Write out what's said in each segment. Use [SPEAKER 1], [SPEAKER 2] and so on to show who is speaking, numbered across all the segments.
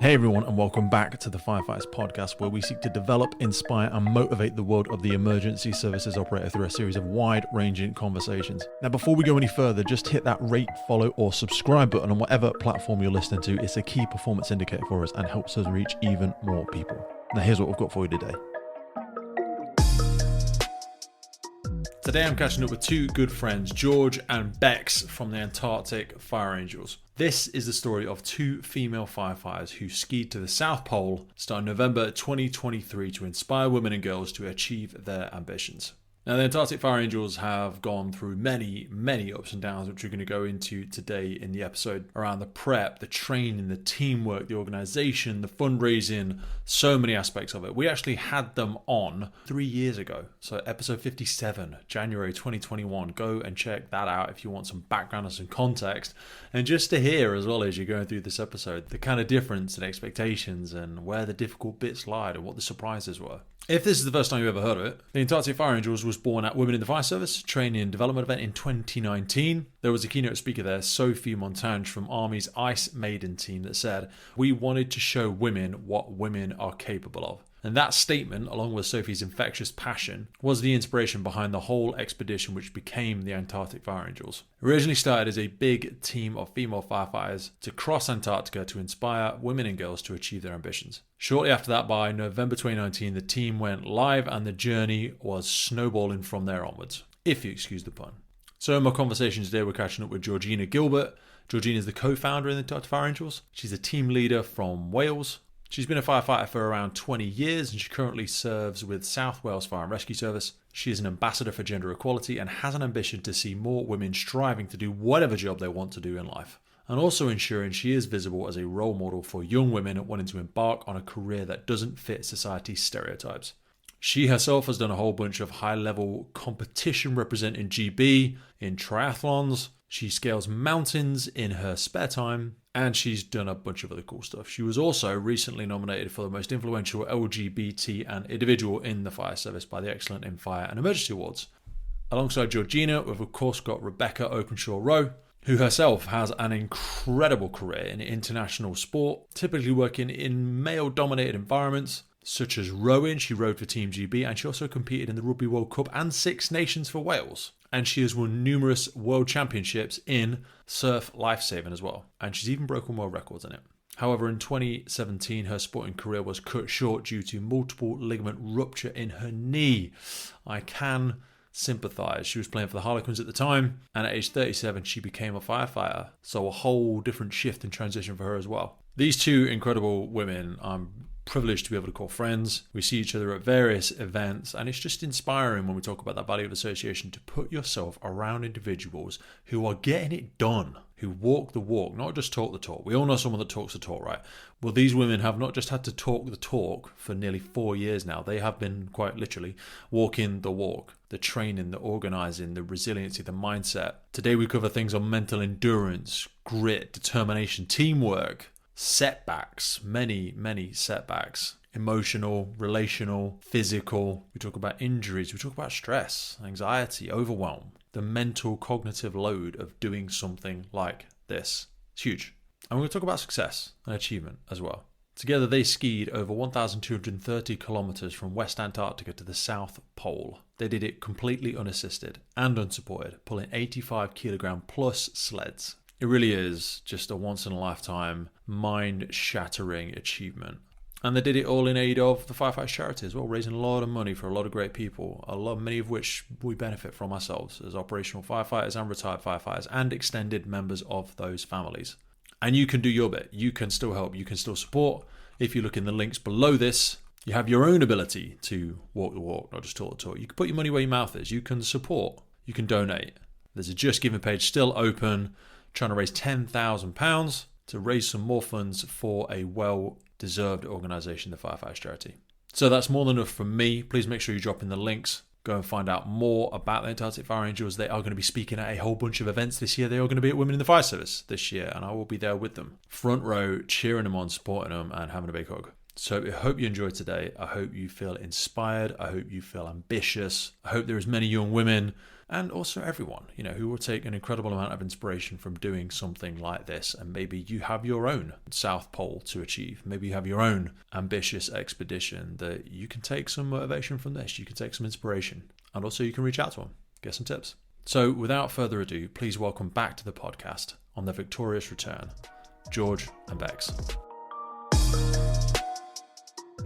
[SPEAKER 1] Hey everyone, and welcome back to the Firefighters Podcast, where we seek to develop, inspire, and motivate the world of the emergency services operator through a series of wide-ranging conversations. Now, before we go any further, just hit that rate, follow, or subscribe button on whatever platform you're listening to. It's a key performance indicator for us and helps us reach even more people. Now, here's what we've got for you today. Today I'm catching up with two good friends, George and Bex from the Antarctic Fire Angels. This is the story of two female firefighters who skied to the South Pole starting November 2023 to inspire women and girls to achieve their ambitions. Now, the Antarctic Fire Angels have gone through many ups and downs, which we're going to go into today in the episode, around the prep, the training, the teamwork, the organisation, the fundraising, so many aspects of it. We actually had them on 3 years ago. So episode 57, January 2021. Go and check that out if you want some background and some context. And just to hear, as well as you're going through this episode, the kind of difference in expectations and where the difficult bits lied and what the surprises were. If this is the first time you've ever heard of it, the Antarctic Fire Angels was born at Women in the Fire Service Training and Development event in 2019. There was a keynote speaker there, Sophie Montange from Army's Ice Maiden team, that said, "We wanted to show women what women are capable of." And that statement, along with Sophie's infectious passion, was the inspiration behind the whole expedition which became the Antarctic Fire Angels. It originally started as a big team of female firefighters to cross Antarctica to inspire women and girls to achieve their ambitions. Shortly after that, by November 2019, the team went live and the journey was snowballing from there onwards, if you excuse the pun. So in my conversation today, we're catching up with Georgina Gilbert. Georgina is the co-founder in the Antarctic Fire Angels. She's a team leader from Wales. She's been a firefighter for around 20 years and she currently serves with South Wales Fire and Rescue Service. She is an ambassador for gender equality and has an ambition to see more women striving to do whatever job they want to do in life, and also ensuring she is visible as a role model for young women wanting to embark on a career that doesn't fit society's stereotypes. She herself has done a whole bunch of high-level competition representing GB in triathlons. She scales mountains in her spare time, and she's done a bunch of other cool stuff. She was also recently nominated for the most influential LGBT and individual in the fire service by the Excellent in Fire and Emergency Awards. Alongside Georgina, we've of course got Rebecca Openshaw-Rowe, who herself has an incredible career in international sport, typically working in male-dominated environments, such as rowing. She rowed for Team GB, and she also competed in the Rugby World Cup and Six Nations for Wales. And she has won numerous world championships in surf lifesaving as well. And she's even broken world records in it. However, in 2017, her sporting career was cut short due to multiple ligament rupture in her knee. I can sympathise. She was playing for the Harlequins at the time, and at age 37, she became a firefighter. So a whole different shift and transition for her as well. These two incredible women, I'm privileged to be able to call friends. We see each other at various events, and it's just inspiring when we talk about that value of association to put yourself around individuals who are getting it done, who walk the walk, not just talk the talk. We all know someone that talks the talk, right? Well, these women have not just had to talk the talk for nearly 4 years now. They have been quite literally walking the walk, the training, the organising, the resiliency, the mindset. Today we cover things on mental endurance, grit, determination, teamwork, setbacks, many setbacks, emotional, relational, physical. We talk about injuries, we talk about stress, anxiety, overwhelm, the mental cognitive load of doing something like this. It's huge. And we're going to talk about success and achievement as well. Together they skied over 1,230 kilometers from West Antarctica to the South Pole. They did it completely unassisted and unsupported, pulling 85 kilogram plus sleds. It really is just a once-in-a-lifetime, mind-shattering achievement. And they did it all in aid of the Firefighters charity as well, raising a lot of money for a lot of great people, many of which we benefit from ourselves as operational firefighters and retired firefighters and extended members of those families. And you can do your bit. You can still help. You can still support. If you look in the links below this, you have your own ability to walk the walk, not just talk the talk. You can put your money where your mouth is. You can support. You can donate. There's a Just Giving page still open, trying to raise £10,000 to raise some more funds for a well-deserved organisation, the Firefighters charity. So that's more than enough from me. Please make sure you drop in the links. Go and find out more about the Antarctic Fire Angels. They are going to be speaking at a whole bunch of events this year. They are going to be at Women in the Fire Service this year, and I will be there with them. Front row, cheering them on, supporting them, and having a big hug. So I hope you enjoyed today. I hope you feel inspired. I hope you feel ambitious. I hope there is many young women and also everyone, who will take an incredible amount of inspiration from doing something like this. And maybe you have your own South Pole to achieve. Maybe you have your own ambitious expedition that you can take some motivation from this. You can take some inspiration. And also you can reach out to them, get some tips. So without further ado, please welcome back to the podcast on their victorious return, George and Bex.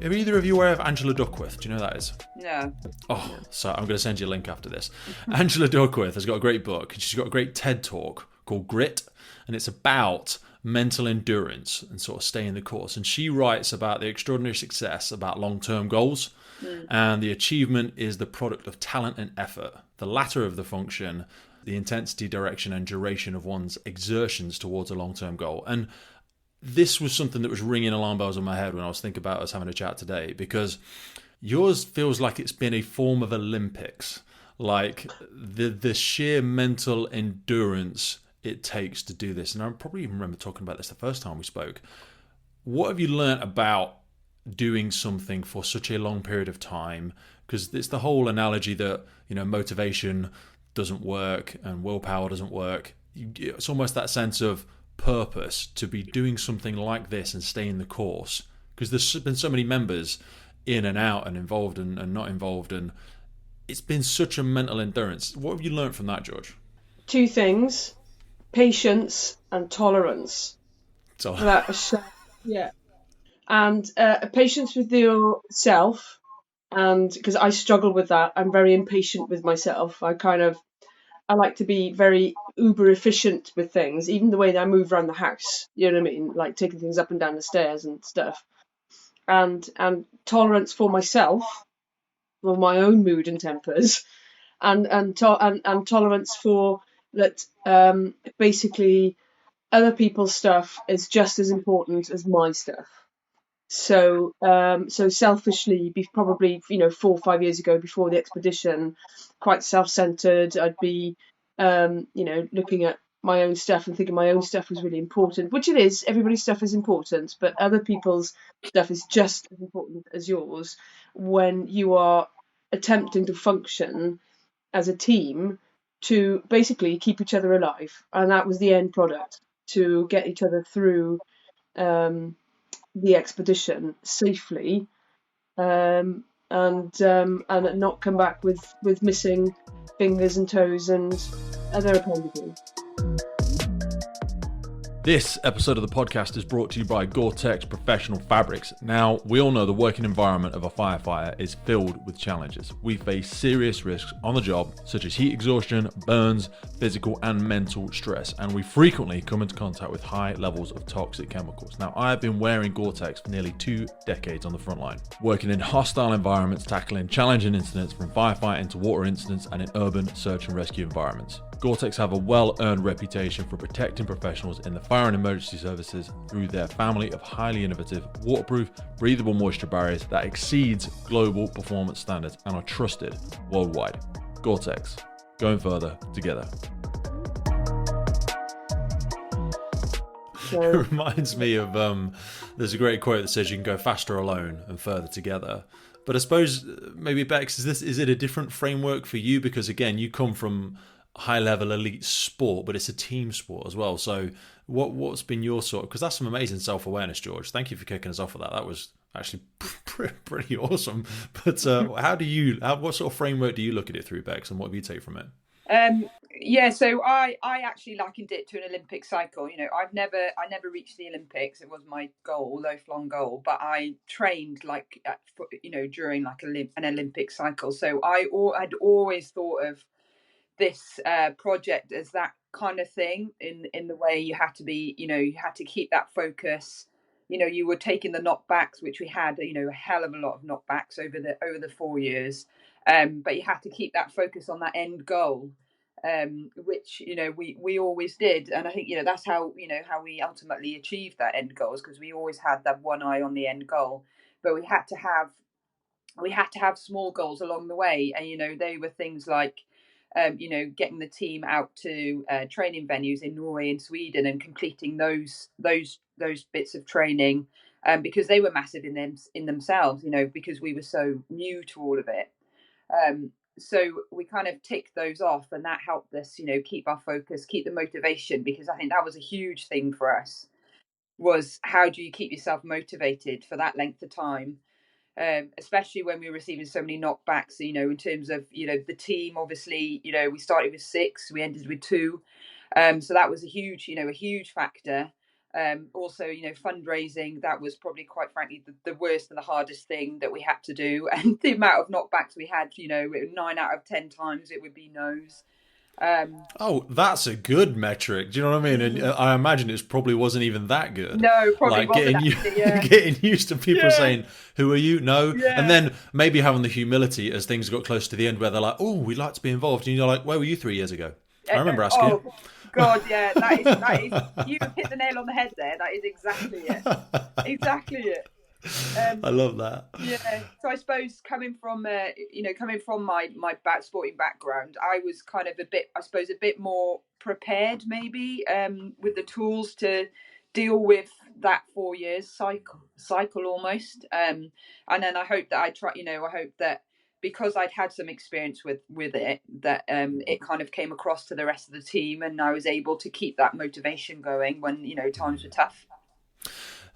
[SPEAKER 1] Are either of you aware of Angela Duckworth? Do you know who that is?
[SPEAKER 2] No.
[SPEAKER 1] Oh, so I'm going to send you a link after this. Angela Duckworth has got a great book. She's got a great TED Talk called Grit, and it's about mental endurance and sort of staying the course. And she writes about the extraordinary success about long-term goals, and the achievement is the product of talent and effort. The latter of the function, the intensity, direction, and duration of one's exertions towards a long-term goal. And this was something that was ringing alarm bells in my head when I was thinking about us having a chat today, because yours feels like it's been a form of Olympics, like the sheer mental endurance it takes to do this. And I probably even remember talking about this the first time we spoke. What have you learnt about doing something for such a long period of time? Because it's the whole analogy that, motivation doesn't work and willpower doesn't work. It's almost that sense of purpose to be doing something like this and staying the course, because there's been so many members in and out and involved and not involved, and it's been such a mental endurance. What have you learned from that, George?
[SPEAKER 3] Two things: patience and tolerance. Yeah, and patience with yourself, and because I struggle with that, I'm very impatient with myself. I like to be very uber efficient with things, even the way that I move around the house, you know what I mean? Like taking things up and down the stairs and stuff. And tolerance for myself, for my own mood and tempers, and tolerance for that, basically other people's stuff is just as important as my stuff. So selfishly, probably 4 or 5 years ago, before the expedition, quite self-centered. I'd be looking at my own stuff and thinking my own stuff was really important, which it is. Everybody's stuff is important, but other people's stuff is just as important as yours when you are attempting to function as a team to basically keep each other alive. And that was the end product, to get each other through the expedition safely, and not come back with missing fingers and toes and other appendages.
[SPEAKER 1] This episode of the podcast is brought to you by Gore-Tex Professional Fabrics. Now, we all know the working environment of a firefighter is filled with challenges. We face serious risks on the job, such as heat exhaustion, burns, physical and mental stress, and we frequently come into contact with high levels of toxic chemicals. Now, I have been wearing Gore-Tex for nearly 2 decades on the front line, working in hostile environments, tackling challenging incidents from firefighting to water incidents and in urban search and rescue environments. Gore-Tex have a well-earned reputation for protecting professionals in the fire and emergency services through their family of highly innovative, waterproof, breathable moisture barriers that exceeds global performance standards and are trusted worldwide. Gore-Tex, going further together. It reminds me of, there's a great quote that says you can go faster alone and further together. But I suppose maybe Bex, is it a different framework for you? Because again, you come from high-level elite sport, but it's a team sport as well. So what's been your because that's some amazing self-awareness, George. Thank you for kicking us off with that. That was actually pretty awesome. But what sort of framework do you look at it through, Bex, and what have you take from it?
[SPEAKER 2] So I actually likened it to an Olympic cycle. I never reached the Olympics. It was my goal, lifelong goal, but I trained during like an Olympic cycle. So I'd always thought of this project as that kind of thing, in the way you had to be, you had to keep that focus. You were taking the knockbacks, which we had, a hell of a lot of knockbacks over the 4 years, but you had to keep that focus on that end goal, which we always did. And I think that's how we ultimately achieved that end goals, because we always had that one eye on the end goal. But we had to have small goals along the way, and they were things like getting the team out to training venues in Norway and Sweden and completing those bits of training, because they were massive in themselves, because we were so new to all of it. So we kind of ticked those off, and that helped us, keep our focus, keep the motivation, because I think that was a huge thing for us, was how do you keep yourself motivated for that length of time, especially when we were receiving so many knockbacks, in terms of, the team, obviously, we started with 6, we ended with 2. So that was a huge factor. Also, fundraising, that was probably, quite frankly, the worst and the hardest thing that we had to do. And the amount of knockbacks we had, 9 out of 10 times it would be no's.
[SPEAKER 1] Oh, that's a good metric. Do you know what I mean? And I imagine it probably wasn't even that good.
[SPEAKER 2] No, probably
[SPEAKER 1] like
[SPEAKER 2] wasn't.
[SPEAKER 1] Getting used to people saying, "Who are you?" No,
[SPEAKER 2] Yeah.
[SPEAKER 1] And then maybe having the humility as things got close to the end, where they're like, "Oh, we'd like to be involved," and you're like, "Where were you 3 years ago?" I remember asking.
[SPEAKER 2] Oh God, yeah, that is. You hit the nail on the head there. That is exactly it. Exactly it.
[SPEAKER 1] I love that.
[SPEAKER 2] Yeah. So I suppose coming from my sporting background, I was kind of a bit more prepared, maybe, with the tools to deal with that 4 years cycle almost. And then I hope that I hope that because I'd had some experience with it, that it kind of came across to the rest of the team, and I was able to keep that motivation going when times were tough.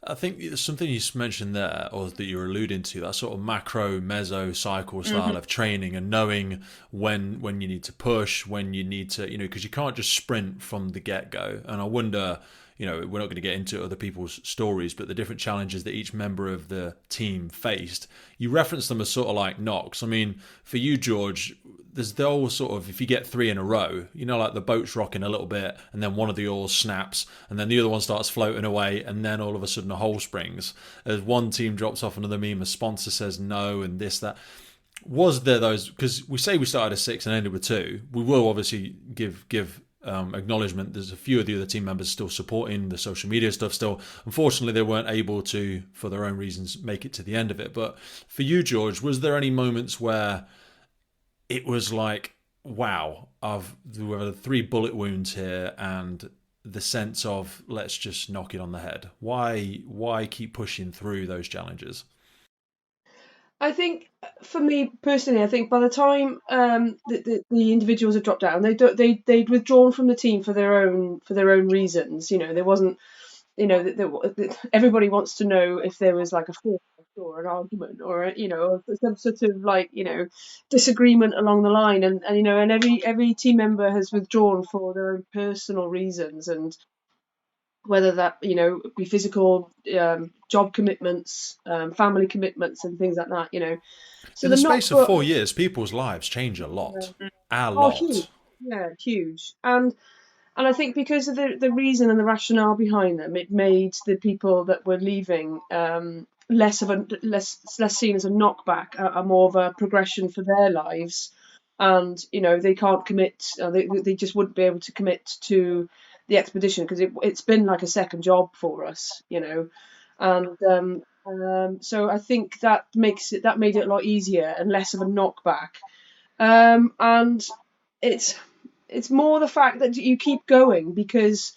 [SPEAKER 1] I think something you mentioned there, or that you're alluding to, that sort of macro meso cycle style of training, and knowing when you need to push, when you need to, because you can't just sprint from the get-go. And I wonder, we're not going to get into other people's stories, but the different challenges that each member of the team faced, you reference them as sort of like knocks. I mean, for you, George, there's the whole sort of, if you get 3 in a row, like the boat's rocking a little bit, and then one of the oars snaps, and then the other one starts floating away, and then all of a sudden a hole springs. As one team drops off another meme, a sponsor says no, and this, that. Was there those, because we say we started at 6 and ended with 2, we will obviously give acknowledgement. There's a few of the other team members still supporting the social media stuff still. Unfortunately, they weren't able to, for their own reasons, make it to the end of it. But for you, George, was there any moments where it was like, wow, we have 3 bullet wounds here, and the sense of, let's just knock it on the head? Why keep pushing through those challenges?
[SPEAKER 3] I think, for me personally, I think by the time the individuals had dropped out, and they'd withdrawn from the team for their own reasons. There wasn't, everybody wants to know if there was like a fork or an argument, or some sort of like disagreement along the line, and every team member has withdrawn for their own personal reasons, and whether that be physical, job commitments, family commitments, and things like that. So
[SPEAKER 1] in the space of 4 years, people's lives change a lot. A lot.
[SPEAKER 3] Huge. Yeah, huge. And I think because of the reason and the rationale behind them, it made the people that were leaving less seen as a knockback, a more of a progression for their lives. And they can't commit. They just wouldn't be able to commit to the expedition, because it's been like a second job for us, and so I think that made it a lot easier and less of a knockback, and it's more the fact that you keep going because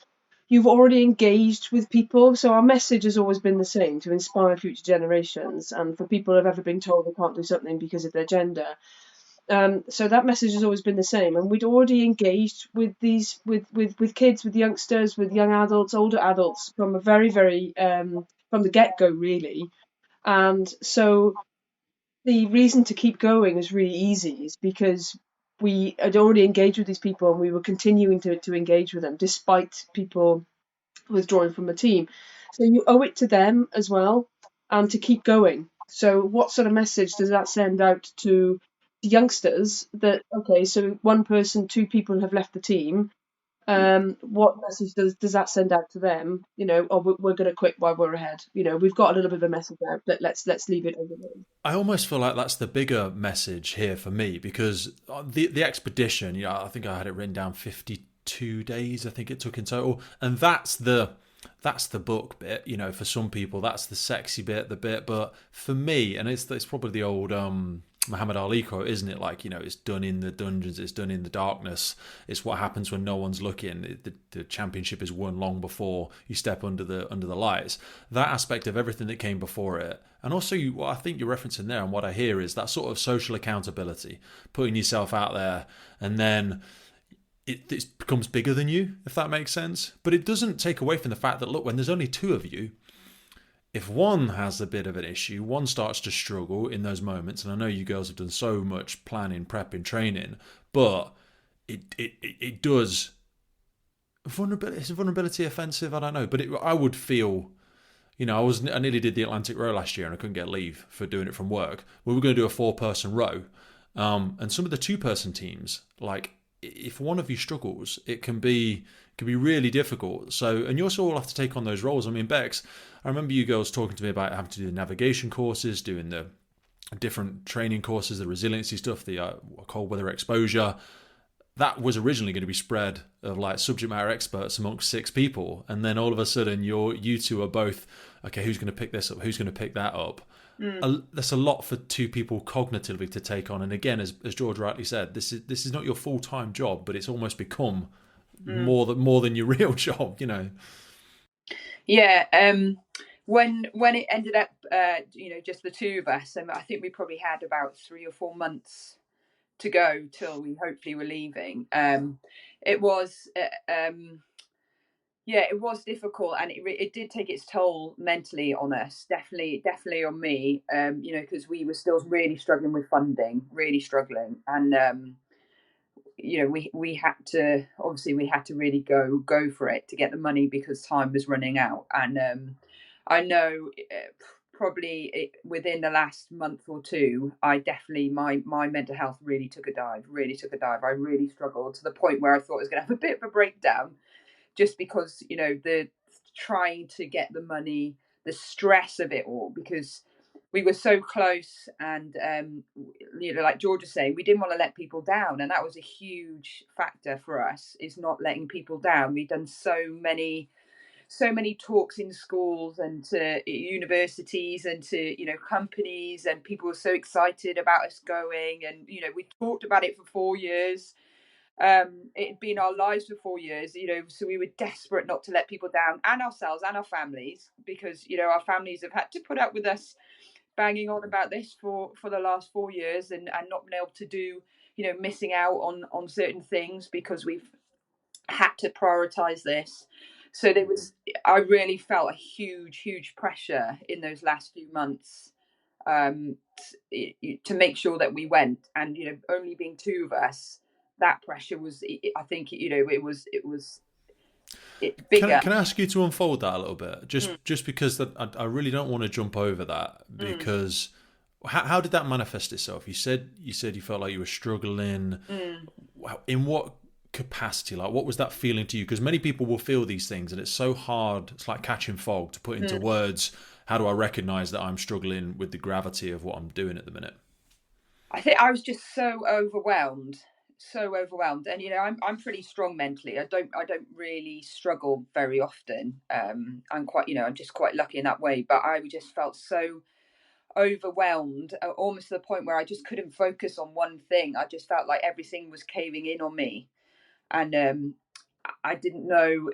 [SPEAKER 3] you've already engaged with people. So our message has always been the same: to inspire future generations, and for people who have ever been told they can't do something because of their gender. So that message has always been the same, and we'd already engaged with these with kids, with youngsters, with young adults, older adults from a very, very from the get-go, really. And so the reason to keep going is really easy, is because we had already engaged with these people, and we were continuing to engage with them despite people withdrawing from the team. So you owe it to them as well, and to keep going. So what sort of message does that send out to youngsters that, okay, so 1 person, 2 people have left the team? What message does that send out to them? We're going to quit while we're ahead. We've got a little bit of a message out, but let's leave it over there.
[SPEAKER 1] I almost feel like that's the bigger message here for me, because the expedition, I think I had it written down 52 days, I think it took in total, and that's the book bit. For some people that's the sexy bit, but for me, and it's probably the old Muhammad Ali quote, isn't it? Like, it's done in the dungeons, it's done in the darkness. It's what happens when no one's looking. The championship is won long before you step under the lights. That aspect of everything that came before it, and also what I think you're referencing there, and what I hear is that sort of social accountability, putting yourself out there, and then it becomes bigger than you, if that makes sense. But it doesn't take away from the fact that, look, when there's only two of you, if one has a bit of an issue, one starts to struggle in those moments, and I know you girls have done so much planning, prepping, training, but it does vulnerability. Is vulnerability offensive? I don't know, but I would feel, I nearly did the Atlantic row last year, and I couldn't get leave for doing it from work. We were going to do a 4-person row, and some of the 2-person teams, like, if one of you struggles, it can be really difficult. So, and you also all have to take on those roles. I mean, Bex, I remember you girls talking to me about having to do the navigation courses, doing the different training courses, the resiliency stuff, the cold weather exposure. That was originally going to be spread of like subject matter experts amongst 6 people, and then all of a sudden you two are both, okay, who's going to pick this up, who's going to pick that up. That's a lot for 2 people cognitively to take on. And again, as George rightly said, this is not your full-time job, but it's almost become more than your real job,
[SPEAKER 2] Yeah. When it ended up, just the 2 of us, I think we probably had about 3 or 4 months to go till we hopefully were leaving. It was it was difficult, and it did take its toll mentally on us. Definitely on me. Because we were still really struggling with funding, and we had to really go for it to get the money because time was running out. And I know probably within the last month or 2, I definitely my mental health really took a dive. I really struggled to the point where I thought I was going to have a bit of a breakdown, just because the trying to get the money, the stress of it all, because we were so close. And like George was saying, we didn't want to let people down, and that was a huge factor for us, is not letting people down. We've done so many talks in schools and to universities and to companies, and people were so excited about us going, and we talked about it for 4 years. It had been our lives for 4 years, so we were desperate not to let people down, and ourselves and our families, because our families have had to put up with us banging on about this for the last 4 years, and not been able to do, missing out on certain things because we've had to prioritize this. So I really felt a huge pressure in those last few months, to make sure that we went, and only being 2 of us, that pressure was, I think, it was bigger.
[SPEAKER 1] Can I ask you to unfold that a little bit, just because I really don't want to jump over that, because how did that manifest itself? You said you felt like you were struggling. In what capacity? Like, what was that feeling to you? Because many people will feel these things, and it's so hard. It's like catching fog to put into words. How do I recognize that I'm struggling with the gravity of what I'm doing at the minute?
[SPEAKER 2] I think I was just so overwhelmed, and I'm pretty strong mentally. I don't really struggle very often. I'm quite, I'm just quite lucky in that way. But I just felt so overwhelmed, almost to the point where I just couldn't focus on one thing. I just felt like everything was caving in on me, and I didn't know,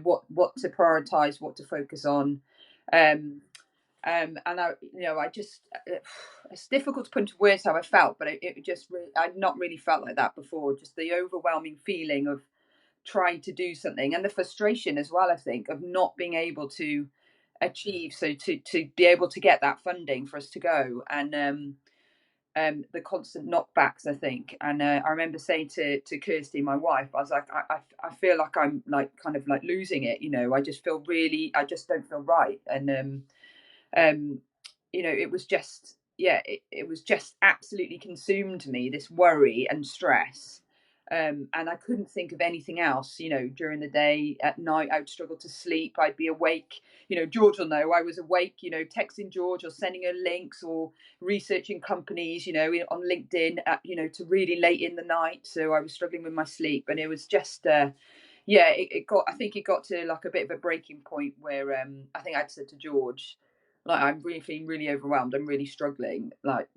[SPEAKER 2] what to prioritize, what to focus on. And I just, it's difficult to put into words how I felt, but it just really, I'd not really felt like that before. Just the overwhelming feeling of trying to do something, and the frustration as well, I think, of not being able to achieve. So to be able to get that funding for us to go, and the constant knockbacks, I think. And I remember saying to Kirsty, my wife, I was like, I feel like I'm like kind of like losing it. I just don't feel right. And it was just, it was just absolutely consumed me, this worry and stress. And I couldn't think of anything else, during the day. At night, I would struggle to sleep. I'd be awake. George will know I was awake, texting George or sending her links or researching companies, on LinkedIn, to really late in the night. So I was struggling with my sleep, and it was just, I think it got to like a bit of a breaking point where I think I'd said to George, like I'm really feeling really overwhelmed. I'm really struggling, like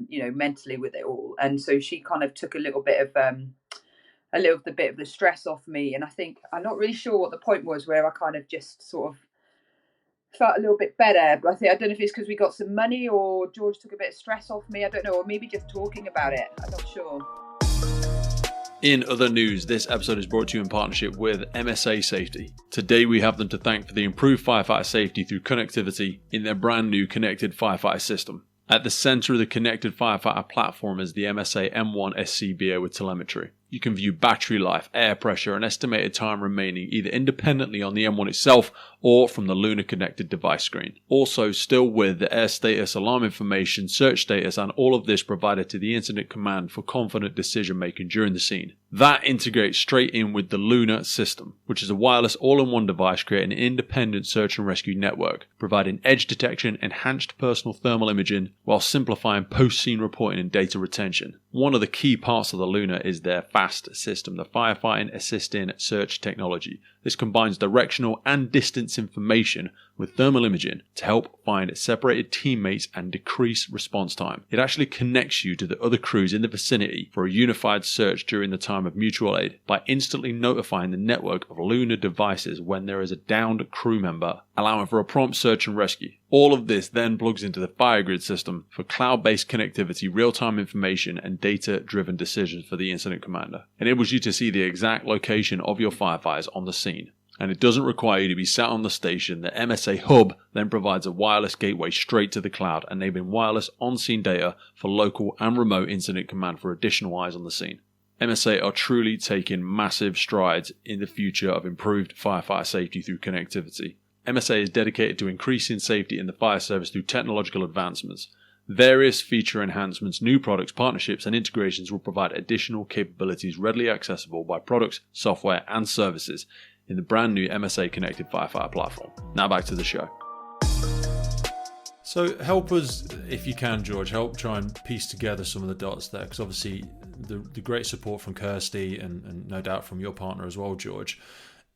[SPEAKER 2] mentally with it all. And so she kind of took a little bit of the stress off me. And I think I'm not really sure what the point was, where I kind of just sort of felt a little bit better. But I don't know if it's because we got some money or George took a bit of stress off me. I don't know, or maybe just talking about it. I'm not sure.
[SPEAKER 1] In other news, this episode is brought to you in partnership with MSA Safety. Today we have them to thank for the improved firefighter safety through connectivity in their brand new connected firefighter system. At the centre of the connected firefighter platform is the MSA M1 SCBA with telemetry. You can view battery life, air pressure and estimated time remaining either independently on the M1 itself or from the Lunar connected device screen. Also, still with the air status, alarm information, search status and all of this provided to the incident command for confident decision making during the scene. That integrates straight in with the Lunar system, which is a wireless all-in-one device creating an independent search and rescue network, providing edge detection, enhanced personal thermal imaging, while simplifying post-scene reporting and data retention. One of the key parts of the Lunar is their FAST system, the Firefighting Assisting Search Technology. This combines directional and distance information with thermal imaging to help find separated teammates and decrease response time. It actually connects you to the other crews in the vicinity for a unified search during the time of mutual aid by instantly notifying the network of Lunar devices when there is a downed crew member, allowing for a prompt search and rescue. All of this then plugs into the FireGrid system for cloud-based connectivity, real-time information and data-driven decisions for the incident commander. It enables you to see the exact location of your firefighters on the scene. And it doesn't require you to be sat on the station. The MSA Hub then provides a wireless gateway straight to the cloud, enabling wireless on-scene data for local and remote incident command for additional eyes on the scene. MSA are truly taking massive strides in the future of improved firefighter safety through connectivity. MSA is dedicated to increasing safety in the fire service through technological advancements. Various feature enhancements, new products, partnerships and integrations will provide additional capabilities readily accessible by products, software and services in the brand new MSA connected firefighter platform. Now back to the show. So help us, if you can, George, help try and piece together some of the dots there, because obviously the great support from Kirsty and no doubt from your partner as well, George.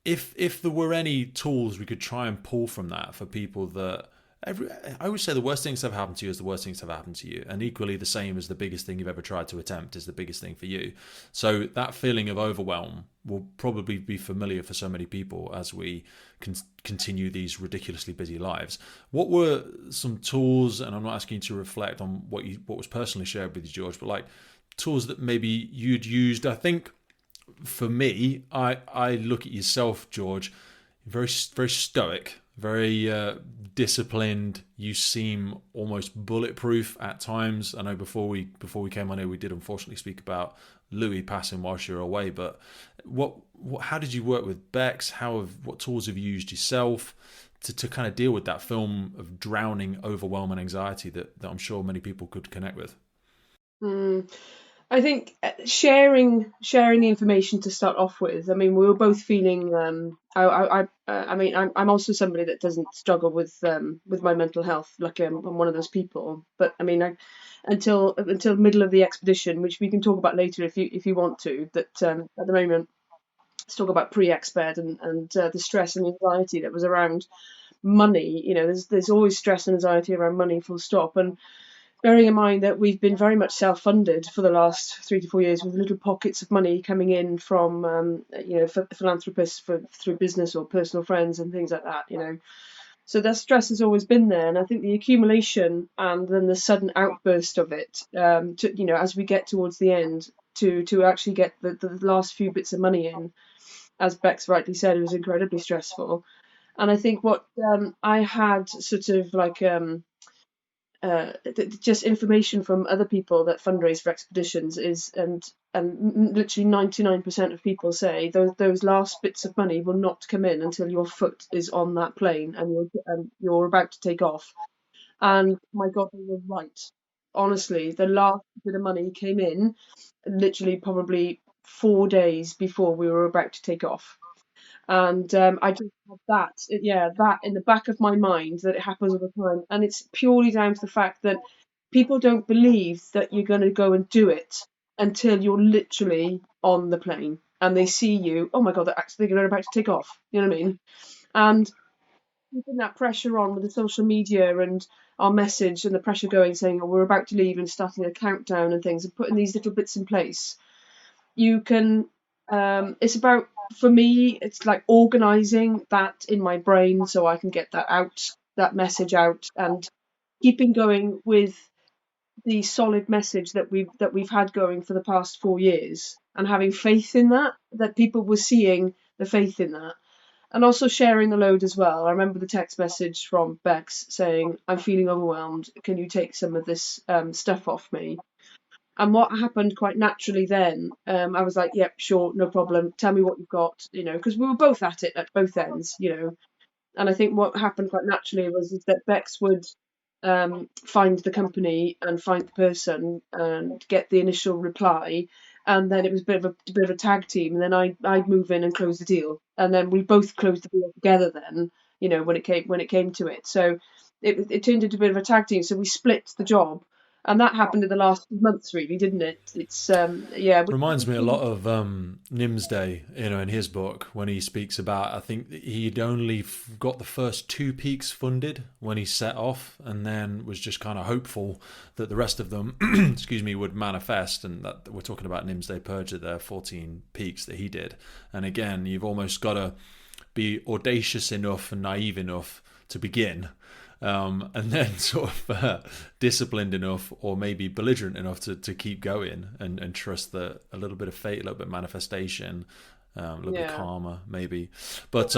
[SPEAKER 1] If there were any tools we could try and pull from that for people that I would say the worst things that have happened to you is the worst things that have happened to you, and equally the same as the biggest thing you've ever tried to attempt is the biggest thing for you. So that feeling of overwhelm will probably be familiar for so many people as we continue these ridiculously busy lives. What were some tools, and I'm not asking you to reflect on what was personally shared with you, George, but like tools that maybe you'd used? I think for me, I look at yourself, George, very very stoic, very disciplined. You seem almost bulletproof at times. I know before we came on here, we did unfortunately speak about Louis passing whilst you're away. But how did you work with Bex? What tools have you used yourself to kind of deal with that film of drowning, overwhelm, and anxiety that I'm sure many people could connect with?
[SPEAKER 3] I think sharing the information to start off with. I mean, we were both feeling. I'm also somebody that doesn't struggle with my mental health. Like I'm one of those people. But I mean, until middle of the expedition, which we can talk about later if you want to. That at the moment, let's talk about pre-exped and the stress and anxiety that was around money. You know, there's always stress and anxiety around money, full stop. And bearing in mind that we've been very much self-funded for the last 3 to 4 years, with little pockets of money coming in from, philanthropists through business or personal friends and things like that, you know. So that stress has always been there. And I think the accumulation and then the sudden outburst of it, as we get towards the end, to actually get the last few bits of money in, as Bex rightly said, it was incredibly stressful. And I think what I had sort of like... just information from other people that fundraise for expeditions is, and literally 99% of people say those last bits of money will not come in until your foot is on that plane and you're about to take off. And my God, they were right. Honestly, the last bit of money came in literally probably 4 days before we were about to take off. And I just have that in the back of my mind, that it happens all the time. And it's purely down to the fact that people don't believe that you're going to go and do it until you're literally on the plane and they see you. Oh my God, they're about to take off. You know what I mean? And keeping that pressure on with the social media and our message and the pressure going, saying, oh, we're about to leave and starting a countdown and things, and putting these little bits in place, you can, it's about, for me, it's like organizing that in my brain so I can get that out, that message out, and keeping going with the solid message that we've had going for the past 4 years, and having faith in that people were seeing the faith in that. And also sharing the load as well. I remember the text message from Bex saying, I'm feeling overwhelmed. Can you take some of this stuff off me? And what happened quite naturally then, I was like, yep, sure, no problem. Tell me what you've got, because we were both at it at both ends, And I think what happened quite naturally was that Bex would find the company and find the person and get the initial reply, and then it was a bit of a tag team, and then I'd move in and close the deal, and then we both closed the deal together. Then when it came to it, so it turned into a bit of a tag team. So we split the job, and that happened in the last few months, really, didn't it? It's
[SPEAKER 1] Reminds me a lot of Nimsday, in his book, when he speaks about, I think he'd only got the first 2 peaks funded when he set off, and then was just kind of hopeful that the rest of them, would manifest. And that we're talking about Nimsday Purger there, 14 peaks that he did. And again, you've almost got to be audacious enough and naive enough to begin. And then sort of disciplined enough, or maybe belligerent enough to keep going and trust that a little bit of fate, a little bit of manifestation, a little bit of karma, maybe. But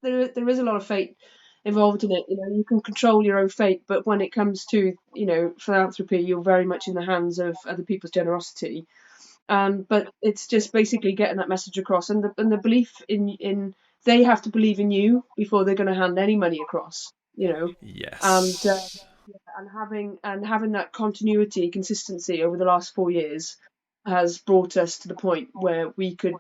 [SPEAKER 3] there is a lot of fate involved in it. You can control your own fate, but when it comes to philanthropy, you're very much in the hands of other people's generosity. But it's just basically getting that message across, and the belief in they have to believe in you before they're going to hand any money across.
[SPEAKER 1] Yes.
[SPEAKER 3] And having that continuity, consistency over the last 4 years has brought us to the point where we could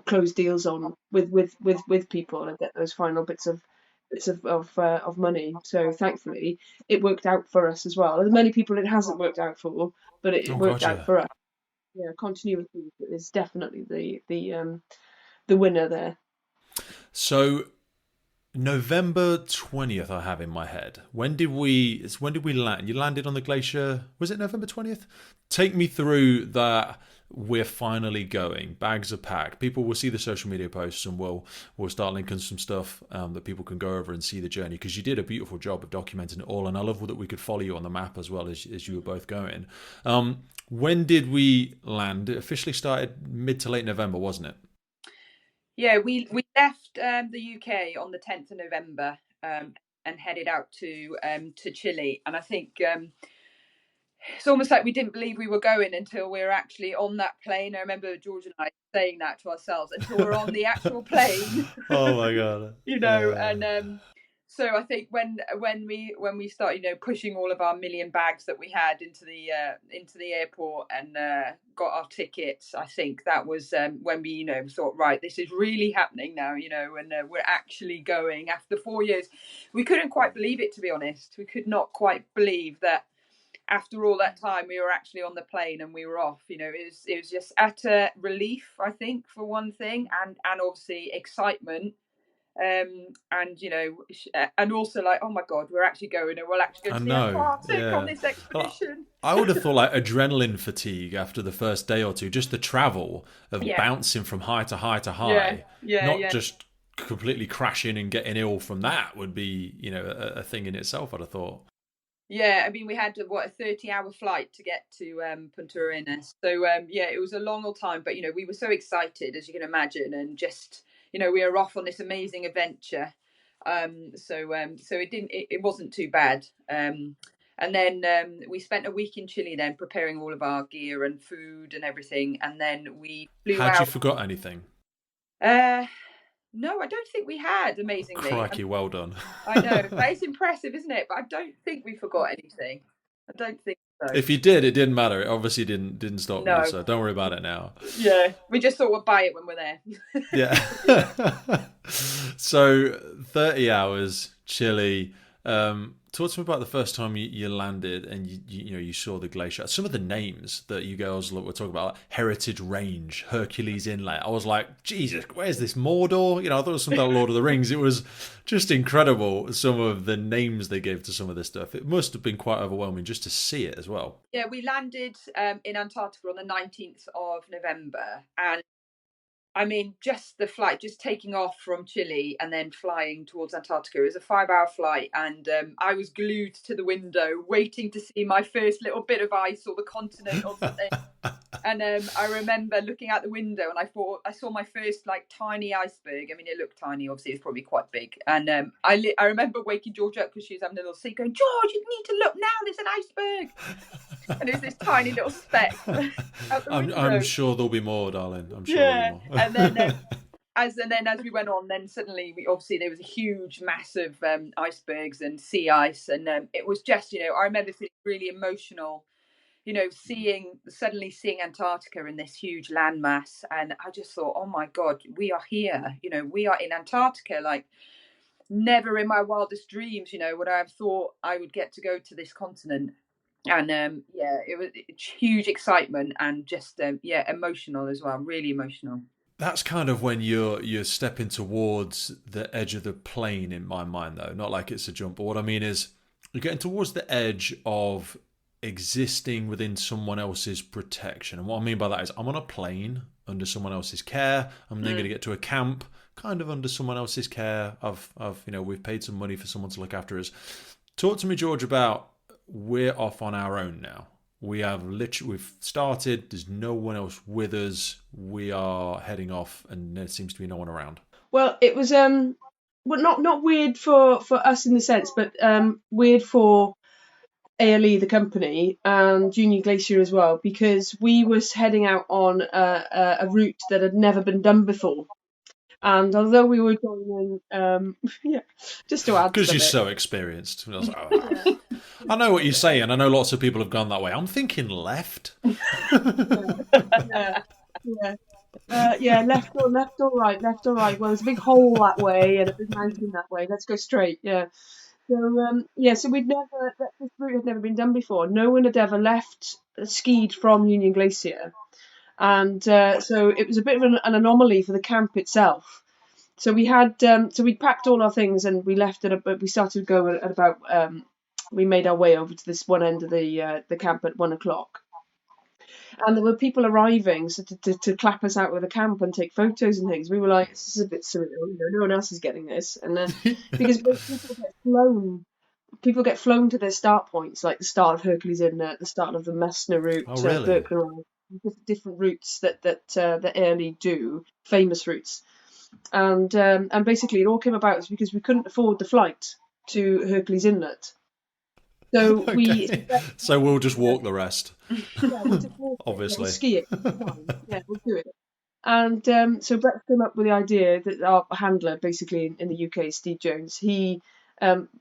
[SPEAKER 3] close deals on with people and get those final bits of money. So thankfully, it worked out for us as well. As many people it hasn't worked out for, but it worked out for us. Yeah, continuity is definitely the winner there.
[SPEAKER 1] So November 20th, I have in my head. When did we land? You landed on the glacier. Was it November 20th? Take me through that. We're finally going. Bags are packed. People will see the social media posts, and we'll start linking some stuff that people can go over and see the journey, because you did a beautiful job of documenting it all, and I love that we could follow you on the map as well as you were both going. When did we land? It officially started mid to late November, wasn't it?
[SPEAKER 2] Yeah, we left the UK on the 10th of November and headed out to Chile. And I think it's almost like we didn't believe we were going until we were actually on that plane. I remember George and I saying that to ourselves until we're on the actual plane.
[SPEAKER 1] Oh my God.
[SPEAKER 2] And so I think when we started, pushing all of our million bags that we had into the airport and got our tickets, I think that was when we, thought, right, this is really happening now, and we're actually going after 4 years. We couldn't quite believe it, to be honest. We could not quite believe that after all that time we were actually on the plane and we were off. It was just utter relief, I think, for one thing, and obviously excitement. And also like, oh my God, we're actually going, and we'll actually go to the Antarctic on this expedition.
[SPEAKER 1] I would have thought like adrenaline fatigue after the first day or two, just the travel of bouncing from high to high to high, not just completely crashing and getting ill from that would be, a thing in itself, I'd have thought.
[SPEAKER 2] Yeah, I mean, we had a 30-hour flight to get to Punta Arenas. So it was a long old time, but we were so excited, as you can imagine, and just we were off on this amazing adventure. So it wasn't too bad. And then we spent a week in Chile then preparing all of our gear and food and everything. And then we flew out.
[SPEAKER 1] Had you forgot anything?
[SPEAKER 2] No, I don't think we had, amazingly.
[SPEAKER 1] Crikey, well done.
[SPEAKER 2] I know. But it's impressive, isn't it? But I don't think we forgot anything. I don't think so.
[SPEAKER 1] If you did, it didn't matter. It obviously didn't stop me, so don't worry about it now.
[SPEAKER 2] Yeah, we just thought we'll buy it when we're there.
[SPEAKER 1] Yeah. So 30 hours, Chile. Talk to me about the first time you landed and you saw the glacier. Some of the names that you girls were talking about, like Heritage Range, Hercules Inlet. I was like, Jesus, where's this Mordor? I thought it was something like Lord of the Rings. It was just incredible, some of the names they gave to some of this stuff. It must have been quite overwhelming just to see it as well.
[SPEAKER 2] Yeah, we landed in Antarctica on the 19th of November, and I mean, just the flight, just taking off from Chile and then flying towards Antarctica. It was a 5-hour flight, and I was glued to the window waiting to see my first little bit of ice or the continent or something. And I remember looking out the window, and I saw my first like tiny iceberg. I mean, it looked tiny, obviously it's probably quite big. And I remember waking George up because she was having a little sleep, going, "George, you need to look now. There's an iceberg." And it was this tiny little speck out the window.
[SPEAKER 1] I'm sure there'll be more, darling. I'm sure
[SPEAKER 2] Yeah.
[SPEAKER 1] there'll be more.
[SPEAKER 2] And then as we went on, then suddenly there was a huge, massive icebergs and sea ice, and it was just, I remember feeling really emotional. Suddenly seeing Antarctica in this huge landmass, and I just thought, oh my God, we are here. We are in Antarctica. Like, never in my wildest dreams, would I have thought I would get to go to this continent. And it was huge excitement and just emotional as well, really emotional.
[SPEAKER 1] That's kind of when you're stepping towards the edge of the plane in my mind, though. Not like it's a jump, but what I mean is you're getting towards the edge of existing within someone else's protection. And what I mean by that is I'm on a plane under someone else's care. I'm then going to get to a camp kind of under someone else's care. We've paid some money for someone to look after us. Talk to me, George, about we're off on our own now. We've started. There's no one else with us. We are heading off, and there seems to be no one around.
[SPEAKER 3] Well, it was not weird for us in the sense, but weird for ALE, the company, and Union Glacier as well, because we was heading out on a route that had never been done before. And although we were going in, just to add,
[SPEAKER 1] because you're so experienced. I was like, I know what you're saying. I know lots of people have gone that way. I'm thinking left. Left or right. Well, there's a big hole that way and a big mountain that way. Let's go straight. Yeah. So so this route had never been done before. No one had ever skied from Union Glacier. And so it was a bit of an anomaly for the camp itself. So we had we packed all our things and we left we started to go at about we made our way over to this one end of the camp at 1:00, and there were people arriving to clap us out with the camp and take photos and things. We were like, this is a bit surreal, no one else is getting this, and because people get flown to their start points, like the start of Hercules Inlet, the start of the Messner route, really?
[SPEAKER 3] Different routes that the ALE do, famous routes, and basically it all came about because we couldn't afford the flight to Hercules Inlet, so
[SPEAKER 1] so we'll just walk the rest.
[SPEAKER 3] Obviously, we'll ski it. We'll do it. And so Bex came up with the idea that our handler, basically in the UK, Steve Jones,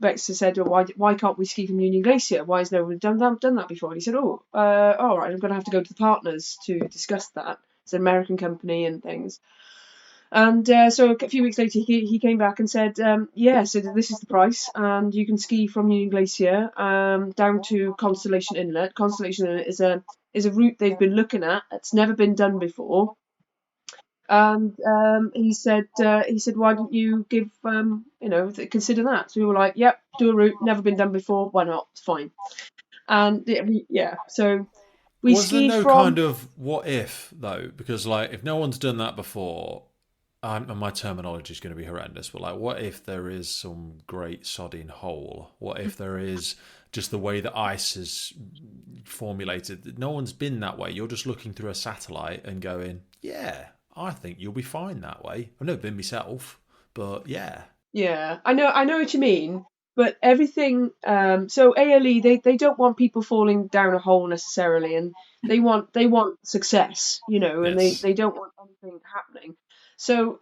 [SPEAKER 3] Bex said, why can't we ski from Union Glacier? Why has no one done that before? And he said, all right, I'm going to have to go to the partners to discuss that. It's an American company and things. And so a few weeks later, he came back and said, so this is the price, and you can ski from Union Glacier down to Constellation Inlet. Constellation Inlet is a route they've been looking at. It's never been done before. And he said, why don't you consider that? So we were like, yep, do a route, never been done before, why not? It's fine. And so we
[SPEAKER 1] was
[SPEAKER 3] skied
[SPEAKER 1] there no
[SPEAKER 3] from
[SPEAKER 1] kind of what if though? Because like if no one's done that before, and my terminology is going to be horrendous, but like what if there is some great sodding hole? What if there is just the way the ice is formulated? No one's been that way. You're just looking through a satellite and going, yeah, I think you'll be fine that way. I've never been myself, but yeah.
[SPEAKER 3] Yeah, I know what you mean. But everything, so ALE, they don't want people falling down a hole necessarily, and they want success, and
[SPEAKER 1] Yes.
[SPEAKER 3] they don't want anything happening. So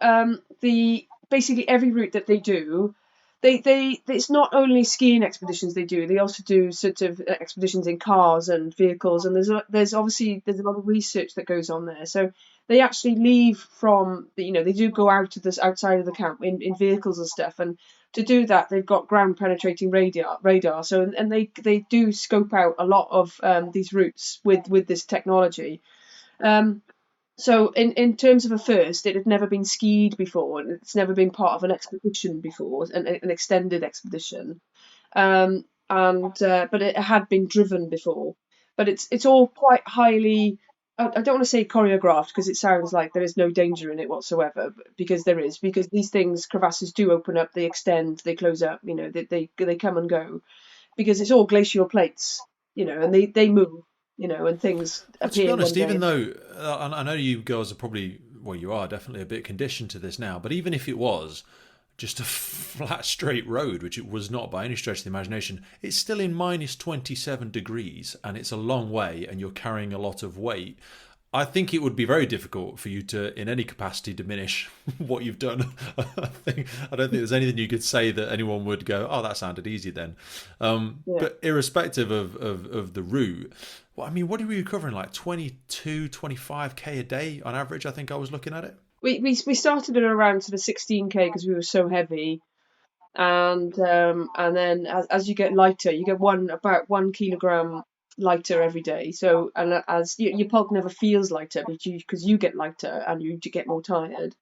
[SPEAKER 3] basically every route that they do, it's not only skiing expeditions they do. They also do sort of expeditions in cars and vehicles, and there's a lot of research that goes on there. So they actually leave from they do go out to this outside of the camp in vehicles and stuff, and to do that, they've got ground penetrating radar. So and they do scope out a lot of these routes with this technology. So in terms of a first, it had never been skied before, and it's never been part of an expedition before, an extended expedition. But it had been driven before. But it's all quite highly. I don't want to say choreographed because it sounds like there is no danger in it whatsoever, because there is, because these things, crevasses do open up, they extend, they close up, they come and go, because it's all glacial plates, and they move, and things
[SPEAKER 1] Well, to be
[SPEAKER 3] appear
[SPEAKER 1] honest,
[SPEAKER 3] one
[SPEAKER 1] even
[SPEAKER 3] day.
[SPEAKER 1] though I know you girls are probably, well, you are definitely a bit conditioned to this now, but even if it was just a flat, straight road, which it was not by any stretch of the imagination, it's still in minus 27 degrees and it's a long way and you're carrying a lot of weight. I think it would be very difficult for you to, in any capacity, diminish what you've done. I don't think there's anything you could say that anyone would go, oh, that sounded easy then.
[SPEAKER 3] Yeah.
[SPEAKER 1] But irrespective of the route, well, I mean, what are we covering? Like 22, 25k a day on average, I think I was looking at it.
[SPEAKER 3] We started at around sort of 16k because we were so heavy, and then as you get lighter, you get about 1 kilogram lighter every day. So, and as your pulk never feels lighter, because you get lighter and you get more tired.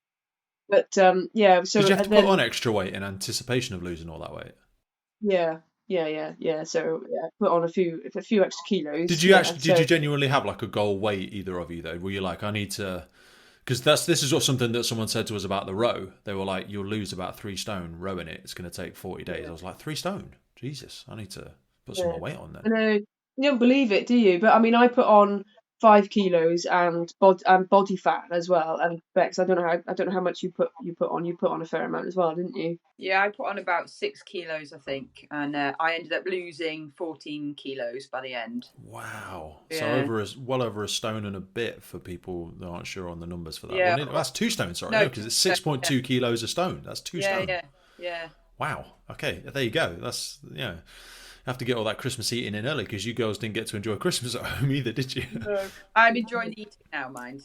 [SPEAKER 3] But yeah, so
[SPEAKER 1] Did you have to
[SPEAKER 3] then,
[SPEAKER 1] put on extra weight in anticipation of losing all that weight?
[SPEAKER 3] yeah. So yeah, put on a few extra kilos.
[SPEAKER 1] Did you did you genuinely have like a goal weight, either of you though? Were you like, I need to? Because this is what something that someone said to us about the row. They were like, you'll lose about 3 stone rowing it. It's going to take 40 days. I was like, 3 stone? Jesus, I need to put some more weight on then.
[SPEAKER 3] I know, you don't believe it, do you? But I mean, I put on 5 kilos and body fat as well. And Bex, I don't know how much you put on. You put on a fair amount as well, didn't you?
[SPEAKER 2] Yeah, I put on about 6 kilos, I think, and I ended up losing 14 kilos by the end.
[SPEAKER 1] Wow!
[SPEAKER 2] Yeah.
[SPEAKER 1] So well over a stone and a bit for people that aren't sure on the numbers for that.
[SPEAKER 2] Yeah.
[SPEAKER 1] Well, that's 2 stones. Sorry,
[SPEAKER 2] No,
[SPEAKER 1] because it's 6.2 kilos a stone. That's 2 stone.
[SPEAKER 2] Yeah.
[SPEAKER 1] Wow. Okay, there you go. That's have to get all that Christmas eating in early, because you girls didn't get to enjoy Christmas at home either, did you?
[SPEAKER 2] No. I'm enjoying eating now, mind.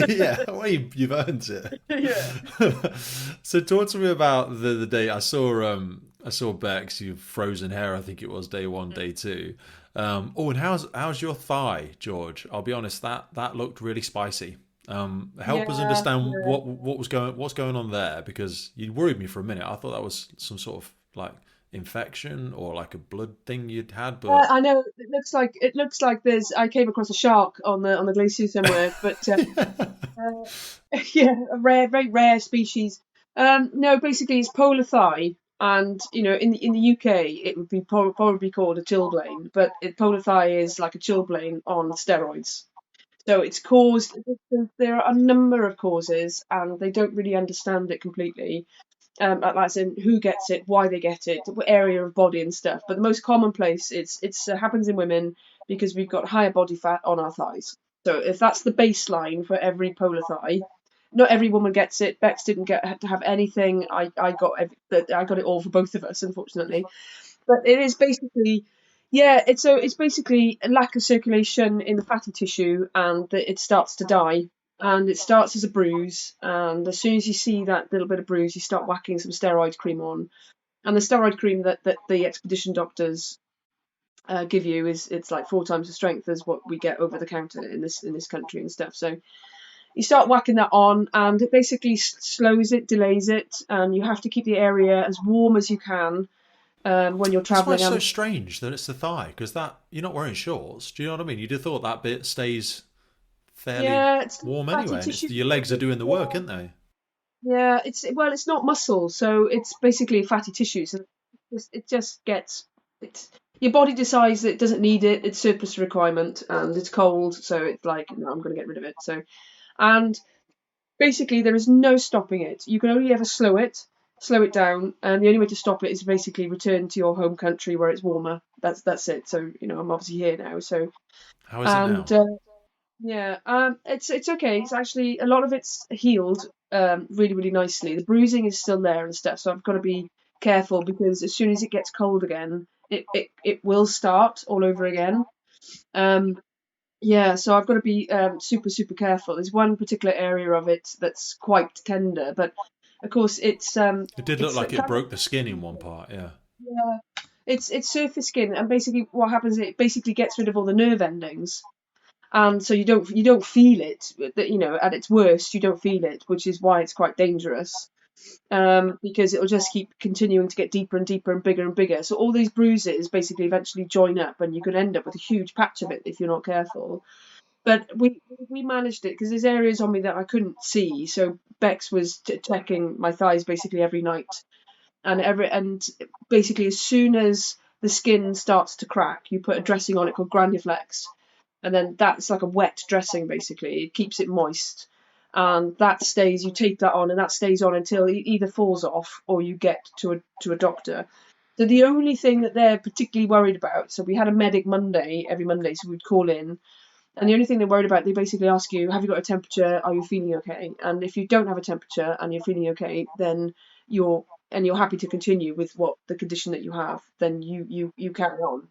[SPEAKER 1] Yeah, well, you've earned it.
[SPEAKER 2] Yeah.
[SPEAKER 1] So talk to me about the day. I saw Bex, you've frozen hair, I think it was day 1, day 2. And how's your thigh, George? I'll be honest, that looked really spicy. Help us understand what's going on there, because you worried me for a minute. I thought that was some sort of like infection or like a blood thing you'd had, but
[SPEAKER 3] I know it looks like I came across a shark on the glacier somewhere, but yeah, a very rare species. No, basically it's polar thigh, and in the UK it would be probably called a chilblain, but polar thigh is like a chilblain on steroids. So it's caused. There are a number of causes, and they don't really understand it completely. As in who gets it, why they get it, what area of body and stuff. But the most commonplace, it happens in women because we've got higher body fat on our thighs. So if that's the baseline for every polar thigh, not every woman gets it. Bex didn't have to have anything. I got it all for both of us, unfortunately. But it is basically, yeah. It's basically a lack of circulation in the fatty tissue, and it starts to die. And it starts as a bruise, and as soon as you see that little bit of bruise, you start whacking some steroid cream on. And the steroid cream that the expedition doctors give you it's like 4 times the strength as what we get over the counter in this country and stuff. So you start whacking that on, and it basically slows it, delays it, and you have to keep the area as warm as you can when you're traveling.
[SPEAKER 1] That's why it's so strange that it's the thigh, because that you're not wearing shorts. Do you know what I mean? You'd have thought that bit stays fairly warm anyway. And your legs are doing the work, aren't they?
[SPEAKER 3] Yeah, it's not muscle, so it's basically fatty tissue. So it just gets your body decides that it doesn't need it. It's surplus requirement, and it's cold, so it's like, no, I'm going to get rid of it. So, and basically there is no stopping it. You can only ever slow it down, and the only way to stop it is basically return to your home country where it's warmer. That's it. So I'm obviously here now. So
[SPEAKER 1] how is it now?
[SPEAKER 3] Yeah, it's okay. It's actually, a lot of it's healed really, really nicely. The bruising is still there and stuff, so I've got to be careful, because as soon as it gets cold again, it will start all over again. Yeah, so I've got to be super, super careful. There's one particular area of it that's quite tender, but of course, it's
[SPEAKER 1] It did look like it broke the skin in one part. Yeah.
[SPEAKER 3] yeah, it's surface skin, and basically what happens, it basically gets rid of all the nerve endings, and so you don't feel it. At its worst, you don't feel it, which is why it's quite dangerous. Because it'll just keep continuing to get deeper and deeper and bigger. So all these bruises basically eventually join up, and you could end up with a huge patch of it if you're not careful. But we managed it because there's areas on me that I couldn't see. So Bex was checking my thighs basically every night, and basically as soon as the skin starts to crack, you put a dressing on it called Granulaflex, and then that's like a wet dressing basically. It keeps it moist, and that stays. You tape that on, and that stays on until it either falls off or you get to a doctor. So the only thing that they're particularly worried about. So we had a medic every Monday, so we'd call in. And the only thing they're worried about, they basically ask you, have you got a temperature? Are you feeling okay? And if you don't have a temperature and you're feeling okay, then you're happy to continue with the condition that you have, then you carry on,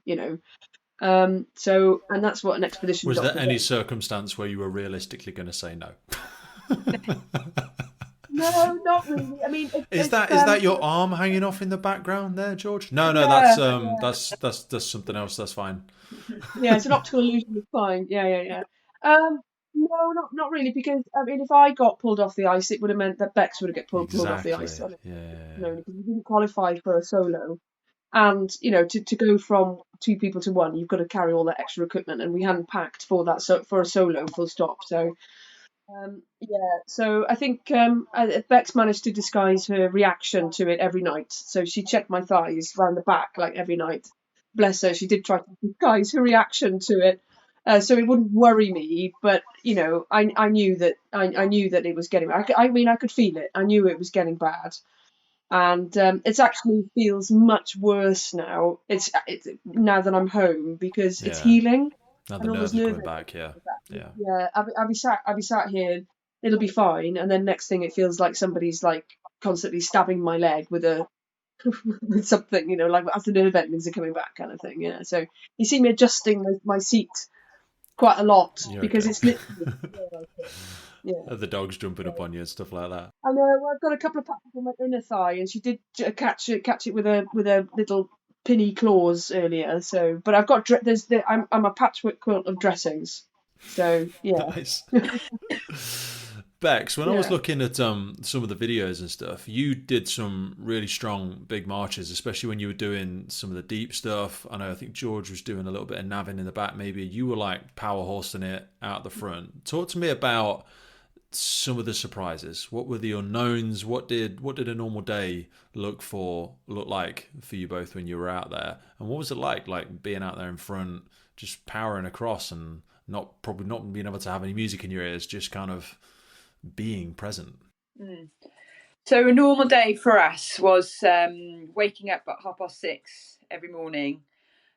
[SPEAKER 3] So, and that's what an expedition
[SPEAKER 1] Was
[SPEAKER 3] doctor
[SPEAKER 1] there any
[SPEAKER 3] does.
[SPEAKER 1] circumstance where you were realistically going to say no?
[SPEAKER 3] No, not really. I mean,
[SPEAKER 1] Is that your arm hanging off in the background there, George? No, that's something else. That's fine.
[SPEAKER 3] Yeah, it's an optical illusion. It's fine. Yeah. No, not really, because I mean, if I got pulled off the ice, it would have meant that Bex would have get pulled off the ice.
[SPEAKER 1] Exactly. Yeah.
[SPEAKER 3] Because we didn't qualify for a solo, and to go from 2 people to 1, you've got to carry all that extra equipment, and we hadn't packed for that, so for a solo, full stop. So so I think Bex managed to disguise her reaction to it every night. So she checked my thighs round the back like every night. Bless her, she did try to disguise her reaction to it, so it wouldn't worry me. But I knew that it was getting. I mean, I could feel it. I knew it was getting bad, and it actually feels much worse now. It's now that I'm home because it's healing.
[SPEAKER 1] Now the nerves are coming back. Yeah.
[SPEAKER 3] I'll be sat here. It'll be fine, and then next thing it feels like somebody's like constantly stabbing my leg with with something, like as the nerve endings are coming back, kind of thing. Yeah. So you see me adjusting my seat quite a lot because it's literally.
[SPEAKER 1] The dog's jumping up on you and stuff like that.
[SPEAKER 3] I know. I've got a couple of patches on my inner thigh, and she did catch it with a little pinny claws earlier. So, but I've got I'm a patchwork quilt of dressings. So yeah.
[SPEAKER 1] Nice. Bex, when I was looking at some of the videos and stuff, you did some really strong big marches, especially when you were doing some of the deep stuff. I think George was doing a little bit of navving in the back. Maybe you were like power horsing it out the front. Talk to me about some of the surprises. What were the unknowns? What did a normal day look like for you both when you were out there? And what was it like being out there in front, just powering across and probably not being able to have any music in your ears, just kind of being present?
[SPEAKER 2] So a normal day for us was waking up at 6:30 every morning,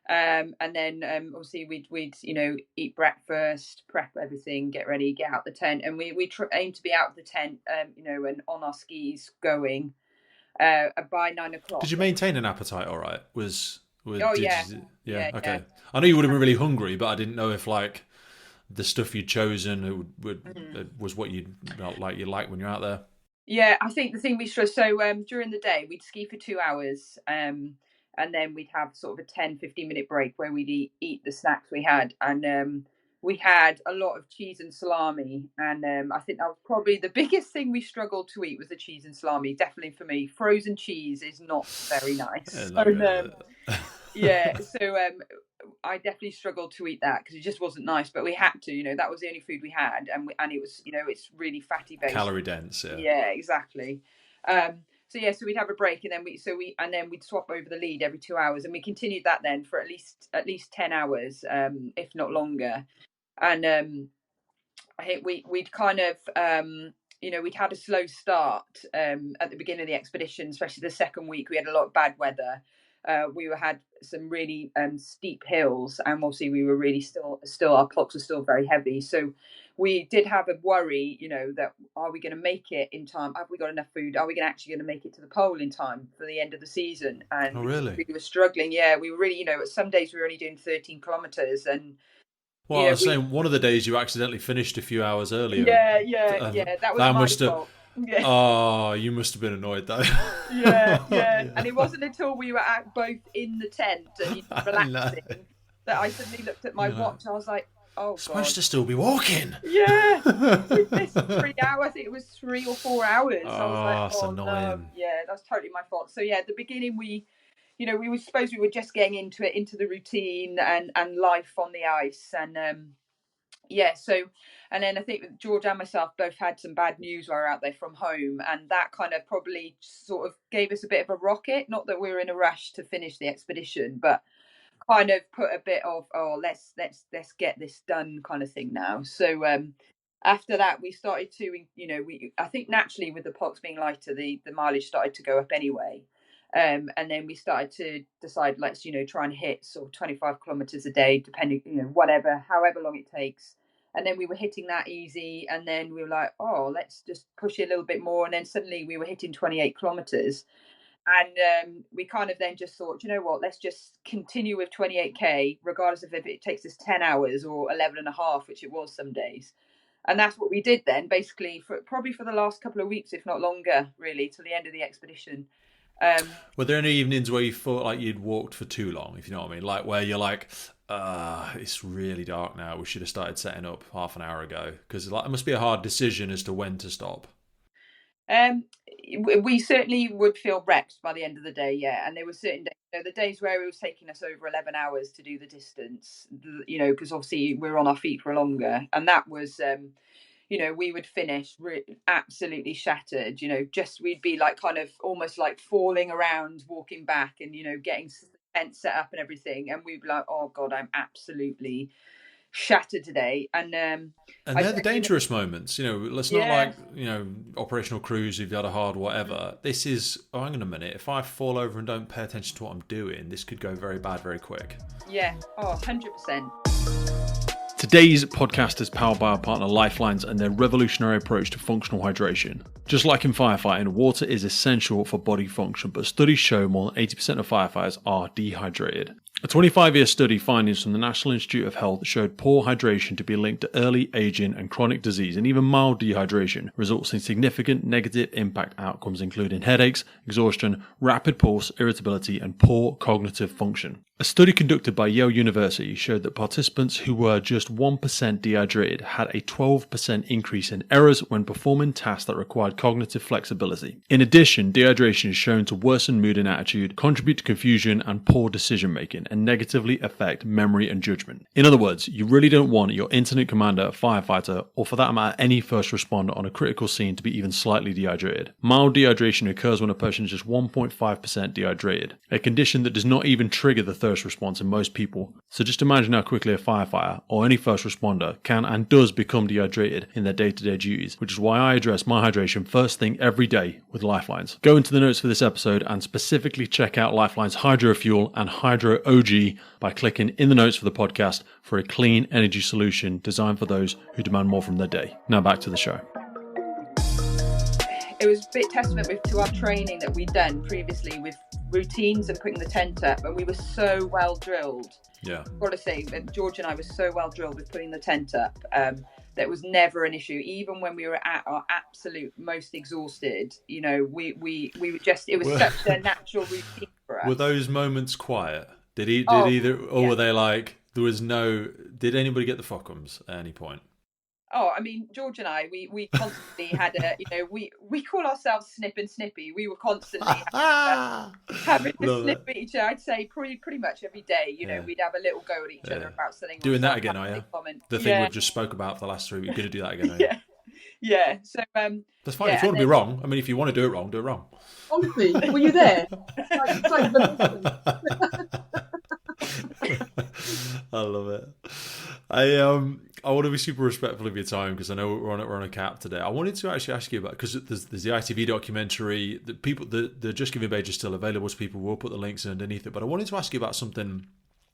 [SPEAKER 2] and then obviously we'd eat breakfast, prep everything, get ready, get out the tent, and we aim to be out of the tent and on our skis going by 9 o'clock.
[SPEAKER 1] Did you maintain an appetite all right?
[SPEAKER 2] Yeah,
[SPEAKER 1] okay. I know you would have been really hungry, but I didn't know if like the stuff you'd chosen was what you like when you're out there.
[SPEAKER 2] Yeah, I think the thing we stressed, so during the day we'd ski for 2 hours, and then we'd have sort of a 10-15 minute break where we'd eat the snacks we had, and we had a lot of cheese and salami, and I think that was probably the biggest thing we struggled to eat was the cheese and salami. Definitely for me, frozen cheese is not very nice. I definitely struggled to eat that because it just wasn't nice, but we had to, that was the only food we had, and it was, it's really fatty based,
[SPEAKER 1] calorie dense.
[SPEAKER 2] Yeah, exactly. So we'd have a break, and then we'd swap over the lead every 2 hours, and we continued that then for at least 10 hours, if not longer. And I think we'd kind of we'd had a slow start at the beginning of the expedition, especially the second week. We had a lot of bad weather. We had some really steep hills, and obviously we were really still our clocks were still very heavy. So we did have a worry, that are we going to make it in time? Have we got enough food? Are we actually going to make it to the pole in time for the end of the season? And we were struggling. Yeah, we were really, some days we were only doing 13 kilometers, and
[SPEAKER 1] I was saying one of the days you accidentally finished a few hours earlier.
[SPEAKER 2] Yeah. That was my fault. Yeah.
[SPEAKER 1] Oh, you must have been annoyed though.
[SPEAKER 2] Yeah. And it wasn't until we were both in the tent and relaxing that I suddenly looked at my watch. I was like, oh,
[SPEAKER 1] supposed
[SPEAKER 2] God.
[SPEAKER 1] to still be walking.
[SPEAKER 2] Yeah. We missed 3 hours. I think it was 3 or 4 hours. I was like,
[SPEAKER 1] it's
[SPEAKER 2] oh,
[SPEAKER 1] annoying.
[SPEAKER 2] no. Yeah, that's totally my fault. So, yeah, at the beginning, we were supposed we were just getting into the routine and life on the ice. And, and then I think George and myself both had some bad news while we were out there from home, and that kind of probably sort of gave us a bit of a rocket. Not that we were in a rush to finish the expedition, but kind of put a bit of, let's get this done kind of thing now. So after that, we started to, I think naturally with the pots being lighter, the mileage started to go up anyway. And then we started to decide, let's, try and hit sort of 25 kilometers a day, depending, however long it takes. And then we were hitting that easy. And then we were like, let's just push it a little bit more. And then suddenly we were hitting 28 kilometers. And we kind of then just thought, you know what, let's just continue with 28K, regardless of if it takes us 10 hours or 11 and a half, which it was some days. And that's what we did then, basically, probably for the last couple of weeks, if not longer, really, till the end of the expedition.
[SPEAKER 1] Were there any evenings where you thought like you'd walked for too long, if you know what I mean? Like where you're like, it's really dark now. We should have started setting up half an hour ago. Because it must be a hard decision as to when to stop.
[SPEAKER 2] We certainly would feel wrecked by the end of the day, yeah. And there were certain days, the days where it was taking us over 11 hours to do the distance, because obviously we're on our feet for longer. And that was, we would finish absolutely shattered, we'd be like kind of almost like falling around, walking back and, getting tent set up and everything. And we'd be like, oh God, I'm absolutely shattered today. And
[SPEAKER 1] they're the dangerous moments, let's not like operational cruise, if you had a hard whatever. This is, hang on a minute, if I fall over and don't pay attention to what I'm doing, this could go very bad very quick.
[SPEAKER 2] 100%.
[SPEAKER 1] Today's podcast is powered by our partner Lifelines and their revolutionary approach to functional hydration. Just like in firefighting, water is essential for body function, but studies show more than 80% of firefighters are dehydrated. A 25-year study findings from the National Institute of Health showed poor hydration to be linked to early aging and chronic disease, and even mild dehydration results in significant negative impact outcomes including headaches, exhaustion, rapid pulse, irritability, and poor cognitive function. A study conducted by Yale University showed that participants who were just 1% dehydrated had a 12% increase in errors when performing tasks that required cognitive flexibility. In addition, dehydration is shown to worsen mood and attitude, contribute to confusion and poor decision making, and negatively affect memory and judgment. In other words, you really don't want your incident commander, firefighter, or for that matter any first responder on a critical scene to be even slightly dehydrated. Mild dehydration occurs when a person is just 1.5% dehydrated, a condition that does not even trigger the thirst response in most people. So just imagine how quickly a firefighter or any first responder can and does become dehydrated in their day-to-day duties, which is why I address my hydration first thing every day with Lifelines. Go into the notes for this episode and specifically check out Lifelines Hydro Fuel and Hydro OG by clicking in the notes for the podcast for a clean energy solution designed for those who demand more from their day. Now back to the show.
[SPEAKER 2] It was a bit testament to our training that we'd done previously with routines and putting the tent up, and we were so well drilled.
[SPEAKER 1] Yeah,
[SPEAKER 2] I've got to say that George and I were so well drilled with putting the tent up that was never an issue. Even when we were at our absolute most exhausted, we were just, it was such a natural routine for us.
[SPEAKER 1] Were those moments quiet? Did either, or were they like, did anybody get the Fockums at any point?
[SPEAKER 2] Oh, I mean, George and I, we constantly had we call ourselves Snip and Snippy. We were constantly having to snip at each other. I'd say pretty much every day, we'd have a little go at each other about something.
[SPEAKER 1] Doing that again, are you? The thing we just spoke about for the last 3 weeks. You're going to do that again, are you?
[SPEAKER 2] Yeah. So,
[SPEAKER 1] that's fine. If you want to be wrong, I mean, if you want to do it wrong, do it wrong.
[SPEAKER 3] Honestly, were you there?
[SPEAKER 1] I love it. I want to be super respectful of your time because I know we're on a cap today. I wanted to actually ask you about, because there's the ITV documentary, the Just Giving page is still available to people. We'll put the links underneath it. But I wanted to ask you about something.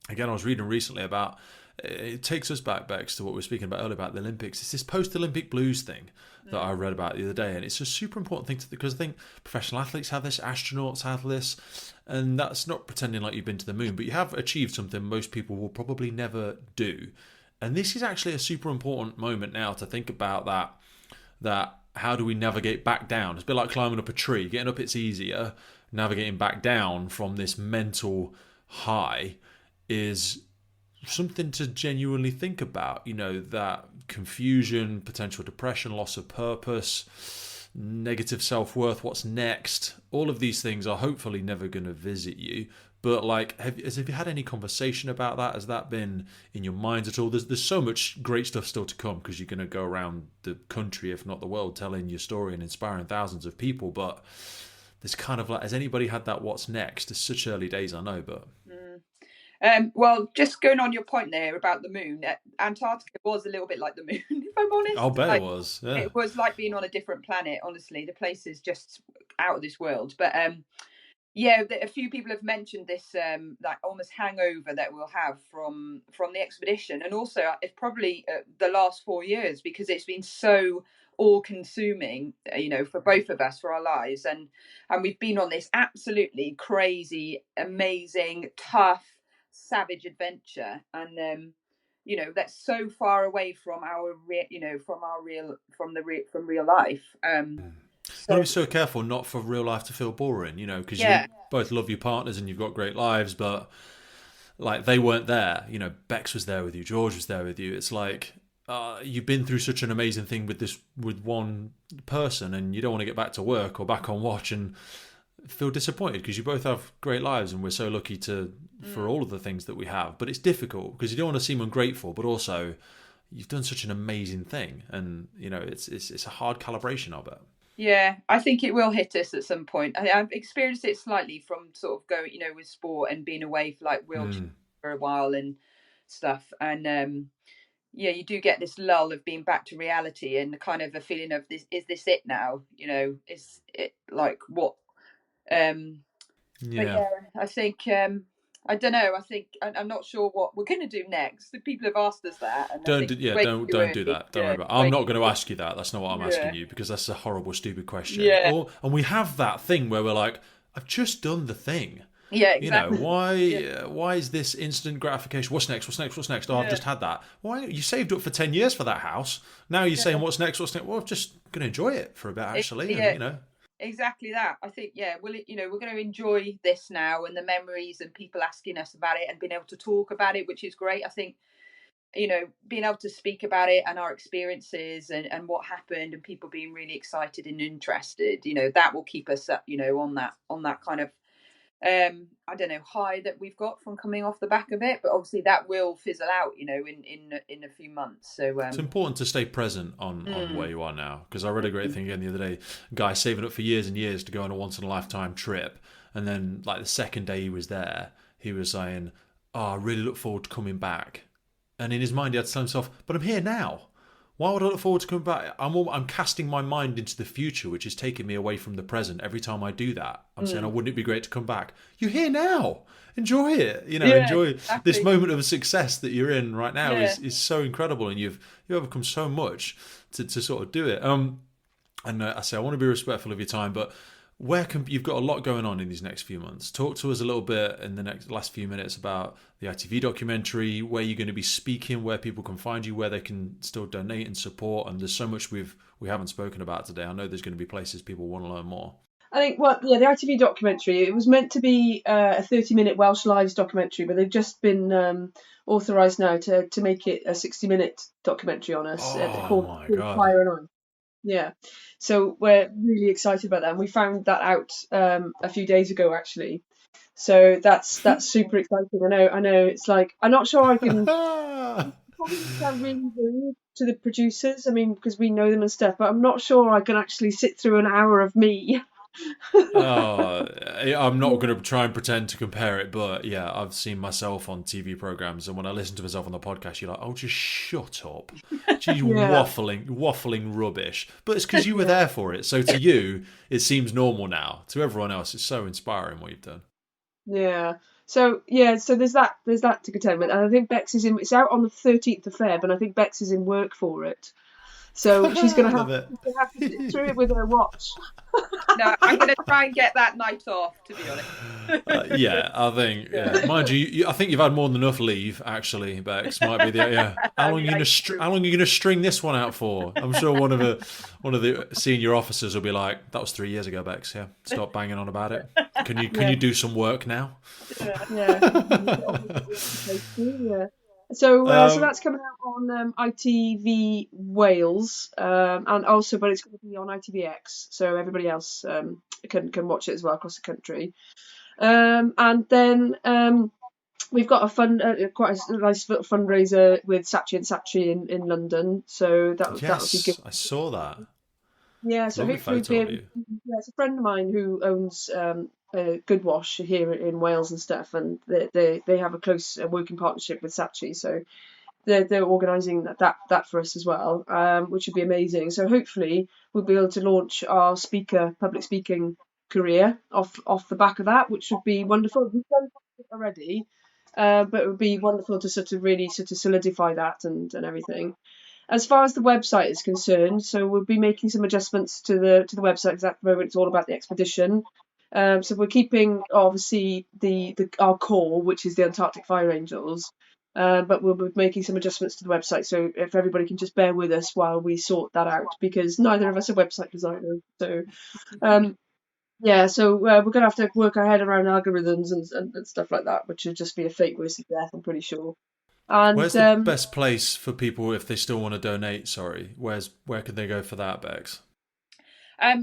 [SPEAKER 1] Again, I was reading recently about, it takes us back, Bex, to what we were speaking about earlier about the Olympics. It's this post-Olympic blues thing that I read about the other day, and it's a super important thing because I think professional athletes have this, astronauts have this, and that's not pretending like you've been to the moon, but you have achieved something most people will probably never do. And this is actually a super important moment now to think about that how do we navigate back down? It's a bit like climbing up a tree. Getting up, it's easier. Navigating back down from this mental high is something to genuinely think about. You know, that confusion, potential depression, loss of purpose, negative self-worth, what's next, all of these things are hopefully never going to visit you. But like, have you had any conversation about that? Has that been in your mind at all? There's so much great stuff still to come, because you're going to go around the country, if not the world, telling your story and inspiring thousands of people. But there's kind of like, has anybody had that what's next? It's such early days, I know, but...
[SPEAKER 2] Well, just going on your point there about the moon, Antarctica was a little bit like the moon, if I'm honest.
[SPEAKER 1] I'll bet it was. Yeah.
[SPEAKER 2] It was like being on a different planet, honestly. The place is just out of this world. But yeah, a few people have mentioned this like almost hangover that we'll have from the expedition. And also it's probably the last 4 years, because it's been so all-consuming, you know, for both of us, for our lives. And we've been on this absolutely crazy, amazing, tough, savage adventure, and you know, that's so far away from our from real life.
[SPEAKER 1] So be so careful not for real life to feel boring, you know, because you both love your partners and you've got great lives, but like, they weren't there. You know, Bex was there with you, George was there with you. It's like, you've been through such an amazing thing with one person, and you don't want to get back to work or back on watch and feel disappointed, because you both have great lives and we're so lucky for all of the things that we have. But it's difficult because you don't want to seem ungrateful, but also you've done such an amazing thing, and you know, it's a hard calibration, I bet.
[SPEAKER 2] Yeah, I think it will hit us at some point. I've experienced it slightly from sort of going, you know, with sport and being away for like wheelchair for a while and stuff, and yeah, you do get this lull of being back to reality and kind of a feeling of this, is this it now? You know, is it like what? But yeah, I think I don't know. I think I'm not sure what we're going to do next. The people have asked us that. And don't do that.
[SPEAKER 1] Don't worry about it. I'm not going to ask you that. That's not what I'm asking you, because that's a horrible, stupid question. Yeah. And we have that thing where we're like, I've just done the thing.
[SPEAKER 2] Yeah, exactly.
[SPEAKER 1] You know, why is this instant gratification? What's next? Oh, I've just had that. Why? You saved up for 10 years for that house. Now you're saying, what's next? Well, I'm just going to enjoy it for a bit, actually. And, you know.
[SPEAKER 2] Exactly that. I think, we're going to enjoy this now, and the memories and people asking us about it and being able to talk about it, which is great. I think, you know, being able to speak about it and our experiences and what happened, and people being really excited and interested, you know, that will keep us up, you know, on that kind of I don't know, high that we've got from coming off the back of it. But obviously that will fizzle out, you know, in a few months. So it's
[SPEAKER 1] important to stay present on where you are now, because I read a great thing again the other day. A guy saving up for years and years to go on a once in a lifetime trip, and then like the second day he was there, he was saying, I really look forward to coming back. And in his mind he had to tell himself, but I'm here now. Why would I look forward to coming back? I'm casting my mind into the future, which is taking me away from the present every time I do that. I'm saying, wouldn't it be great to come back? You're here now. Enjoy it. You know, enjoy this moment of success that you're in right now is so incredible, and you've overcome so much to sort of do it. And I say I want to be respectful of your time, but you've got a lot going on in these next few months. Talk to us a little bit in the last few minutes about the ITV documentary, where you're going to be speaking, where people can find you, where they can still donate and support. And there's so much we haven't spoken about today. I know there's going to be places people want to learn more.
[SPEAKER 3] I think, the ITV documentary, it was meant to be a 30-minute Welsh Lives documentary, but they've just been authorised now to make it a 60-minute documentary on us called Fire and Ice. Yeah, so we're really excited about that, and we found that out a few days ago, actually. So that's super exciting. I know. It's like, I'm not sure I can probably sound really rude to the producers. I mean, because we know them and stuff, but I'm not sure I can actually sit through an hour of me.
[SPEAKER 1] I'm not going to try and pretend to compare it, but yeah, I've seen myself on TV programs, and when I listen to myself on the podcast, you're like, oh, just shut up. She's waffling rubbish. But it's because you were there for it. So to you, it seems normal now. To everyone else, it's so inspiring what you've done.
[SPEAKER 3] Yeah. So there's that to contend with, and I think Bex is in. It's out on the 13th of Feb, and I think Bex is in work for it. So she's going to
[SPEAKER 1] Love it.
[SPEAKER 3] have to sit through it with her watch.
[SPEAKER 2] No, I'm going to try and get that night off, to be honest.
[SPEAKER 1] Yeah, I think. Yeah. Mind you, I think you've had more than enough leave. Actually, Bex might be the. Yeah. How long are you going to string this one out for? I'm sure one of the senior officers will be like, "That was 3 years ago, Bex. Yeah, stop banging on about it. Can you do some work now?"
[SPEAKER 3] Yeah. So that's coming out on ITV Wales, and also, but it's going to be on ITVX, so everybody else can watch it as well across the country. And then we've got quite a nice little fundraiser with Saatchi and Saatchi in London, so that'll be good.
[SPEAKER 1] I saw that.
[SPEAKER 3] Yeah, so hopefully it's a friend of mine who owns Good Wash here in Wales and stuff, and they have a close working partnership with Saatchi, so they're organising that for us as well, which would be amazing. So hopefully we'll be able to launch our public speaking career off the back of that, which would be wonderful. We've done it already, but it would be wonderful to sort of really sort of solidify that and everything. As far as the website is concerned, so we'll be making some adjustments to the website, because at the moment it's all about the expedition. So we're keeping obviously our core, which is the Antarctic Fire Angels, but we'll be making some adjustments to the website. So if everybody can just bear with us while we sort that out, because neither of us are website designers. So so we're going to have to work our head around algorithms and stuff like that, which would just be a fake worse of death, I'm pretty sure. And
[SPEAKER 1] where's the best place for people if they still want to donate? Sorry, where can they go for that, Bex?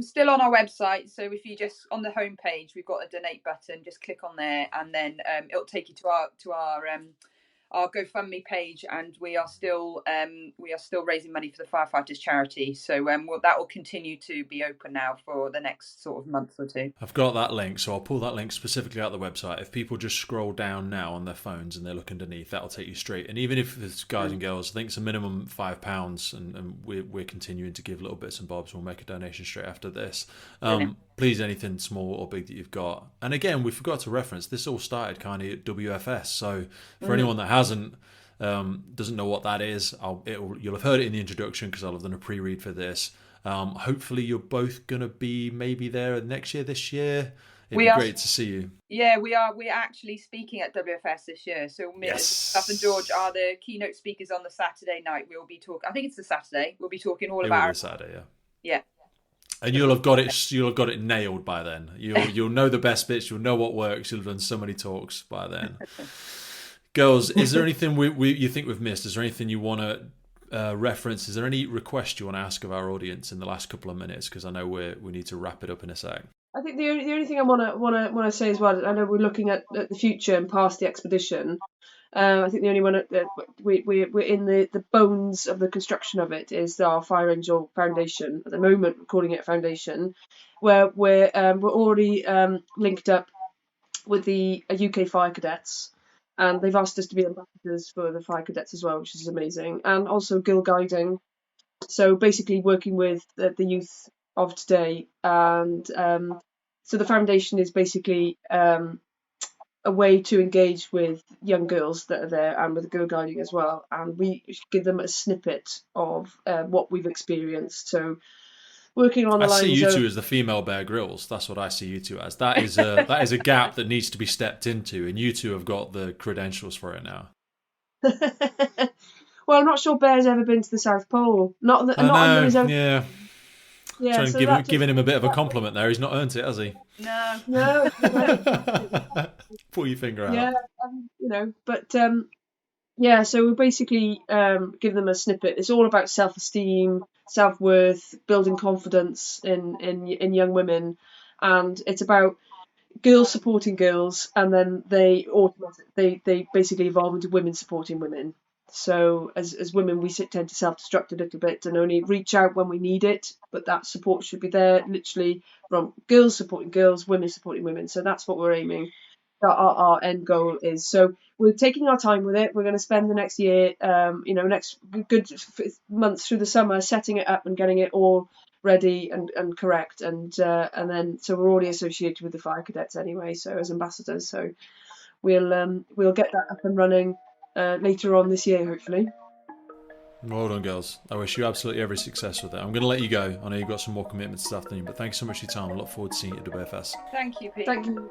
[SPEAKER 2] Still on our website, so if you just on the homepage, we've got a donate button. Just click on there, and then it'll take you to our GoFundMe page, and we are still raising money for the Firefighters charity. So that will continue to be open now for the next sort of month or two.
[SPEAKER 1] I've got that link, so I'll pull that link specifically out of the website. If people just scroll down now on their phones and they look underneath, that'll take you straight. And even if it's guys and girls, I think it's a minimum £5, and we're continuing to give little bits and bobs. We'll make a donation straight after this. Please, anything small or big that you've got. And again, we forgot to reference, this all started kind of at WFS. So for anyone that doesn't know what that is, you'll have heard it in the introduction, because I'll have done a pre-read for this. Hopefully you're both going to be maybe there next year, this year. It'd be great to see you.
[SPEAKER 2] Yeah, we are. We're actually speaking at WFS this year. So Stuff and George are the keynote speakers on the Saturday night. We'll be talking. I think it's the Saturday. We'll be talking all about
[SPEAKER 1] Saturday. Yeah.
[SPEAKER 2] Yeah.
[SPEAKER 1] And you'll have got it nailed by then. You'll know the best bits. You'll know what works. You'll have done so many talks by then. Girls, is there anything you think we've missed? Is there anything you want to reference? Is there any request you want to ask of our audience in the last couple of minutes? Because I know we need to wrap it up in a sec.
[SPEAKER 3] I think the only thing I want to say as well, I know we're looking at the future and past the expedition. I think the only one that we're in the bones of the construction of it is our Fire Angel Foundation. At the moment, we're calling it a foundation, where we're already linked up with the UK Fire Cadets, and they've asked us to be ambassadors for the Fire Cadets as well, which is amazing, and also Guild Guiding. So basically, working with the youth of today, and so the foundation is basically a way to engage with young girls that are there, and with Girl Guiding as well, and we give them a snippet of what we've experienced. So working on the lines. I see
[SPEAKER 1] you two as the female Bear Grylls. That's what I see you two as. That is a gap that needs to be stepped into, and you two have got the credentials for it now.
[SPEAKER 3] Well, I'm not sure Bear's ever been to the South Pole. Yeah.
[SPEAKER 1] Yeah, giving him a bit of a compliment there. He's not earned it, has he?
[SPEAKER 2] No.
[SPEAKER 1] Pull your finger out.
[SPEAKER 3] Yeah, but so we basically give them a snippet. It's all about self-esteem, self-worth, building confidence in young women, and it's about girls supporting girls, and then they basically evolve into women supporting women. So as women, we tend to self-destruct a little bit and only reach out when we need it, but that support should be there, literally from girls supporting girls, women supporting women. So that's what we're aiming. Our end goal is. So we're taking our time with it. We're going to spend the next year, next good months through the summer setting it up and getting it all ready and correct, and then so we're already associated with the Fire Cadets anyway, so as ambassadors. So we'll get that up and running later on this year, hopefully.
[SPEAKER 1] Well done, girls. I wish you absolutely every success with it. I'm going to let you go. I know you've got some more commitments this afternoon, but thanks so much for your time. I look forward to seeing you at Dubai Fest.
[SPEAKER 2] Thank you, Pete.
[SPEAKER 3] Thank you.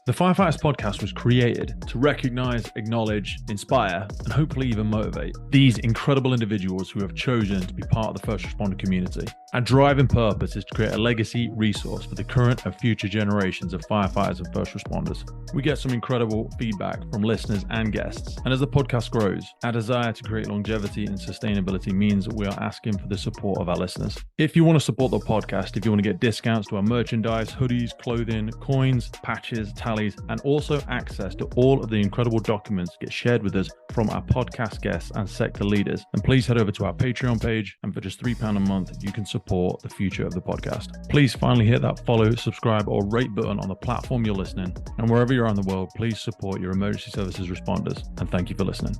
[SPEAKER 1] The Firefighters Podcast was created to recognize, acknowledge, inspire, and hopefully even motivate these incredible individuals who have chosen to be part of the first responder community. Our drive and purpose is to create a legacy resource for the current and future generations of firefighters and first responders. We get some incredible feedback from listeners and guests, and as the podcast grows, our desire to create longevity and sustainability means that we are asking for the support of our listeners. If you want to support the podcast, if you want to get discounts to our merchandise, hoodies, clothing, coins, patches, tallies, and also access to all of the incredible documents that get shared with us from our podcast guests and sector leaders, then please head over to our Patreon page, and for just £3 a month, you can support the future of the podcast. Please finally hit that follow, subscribe, or rate button on the platform you're listening, and wherever you are in the world, please support your emergency services responders, and thank you for listening.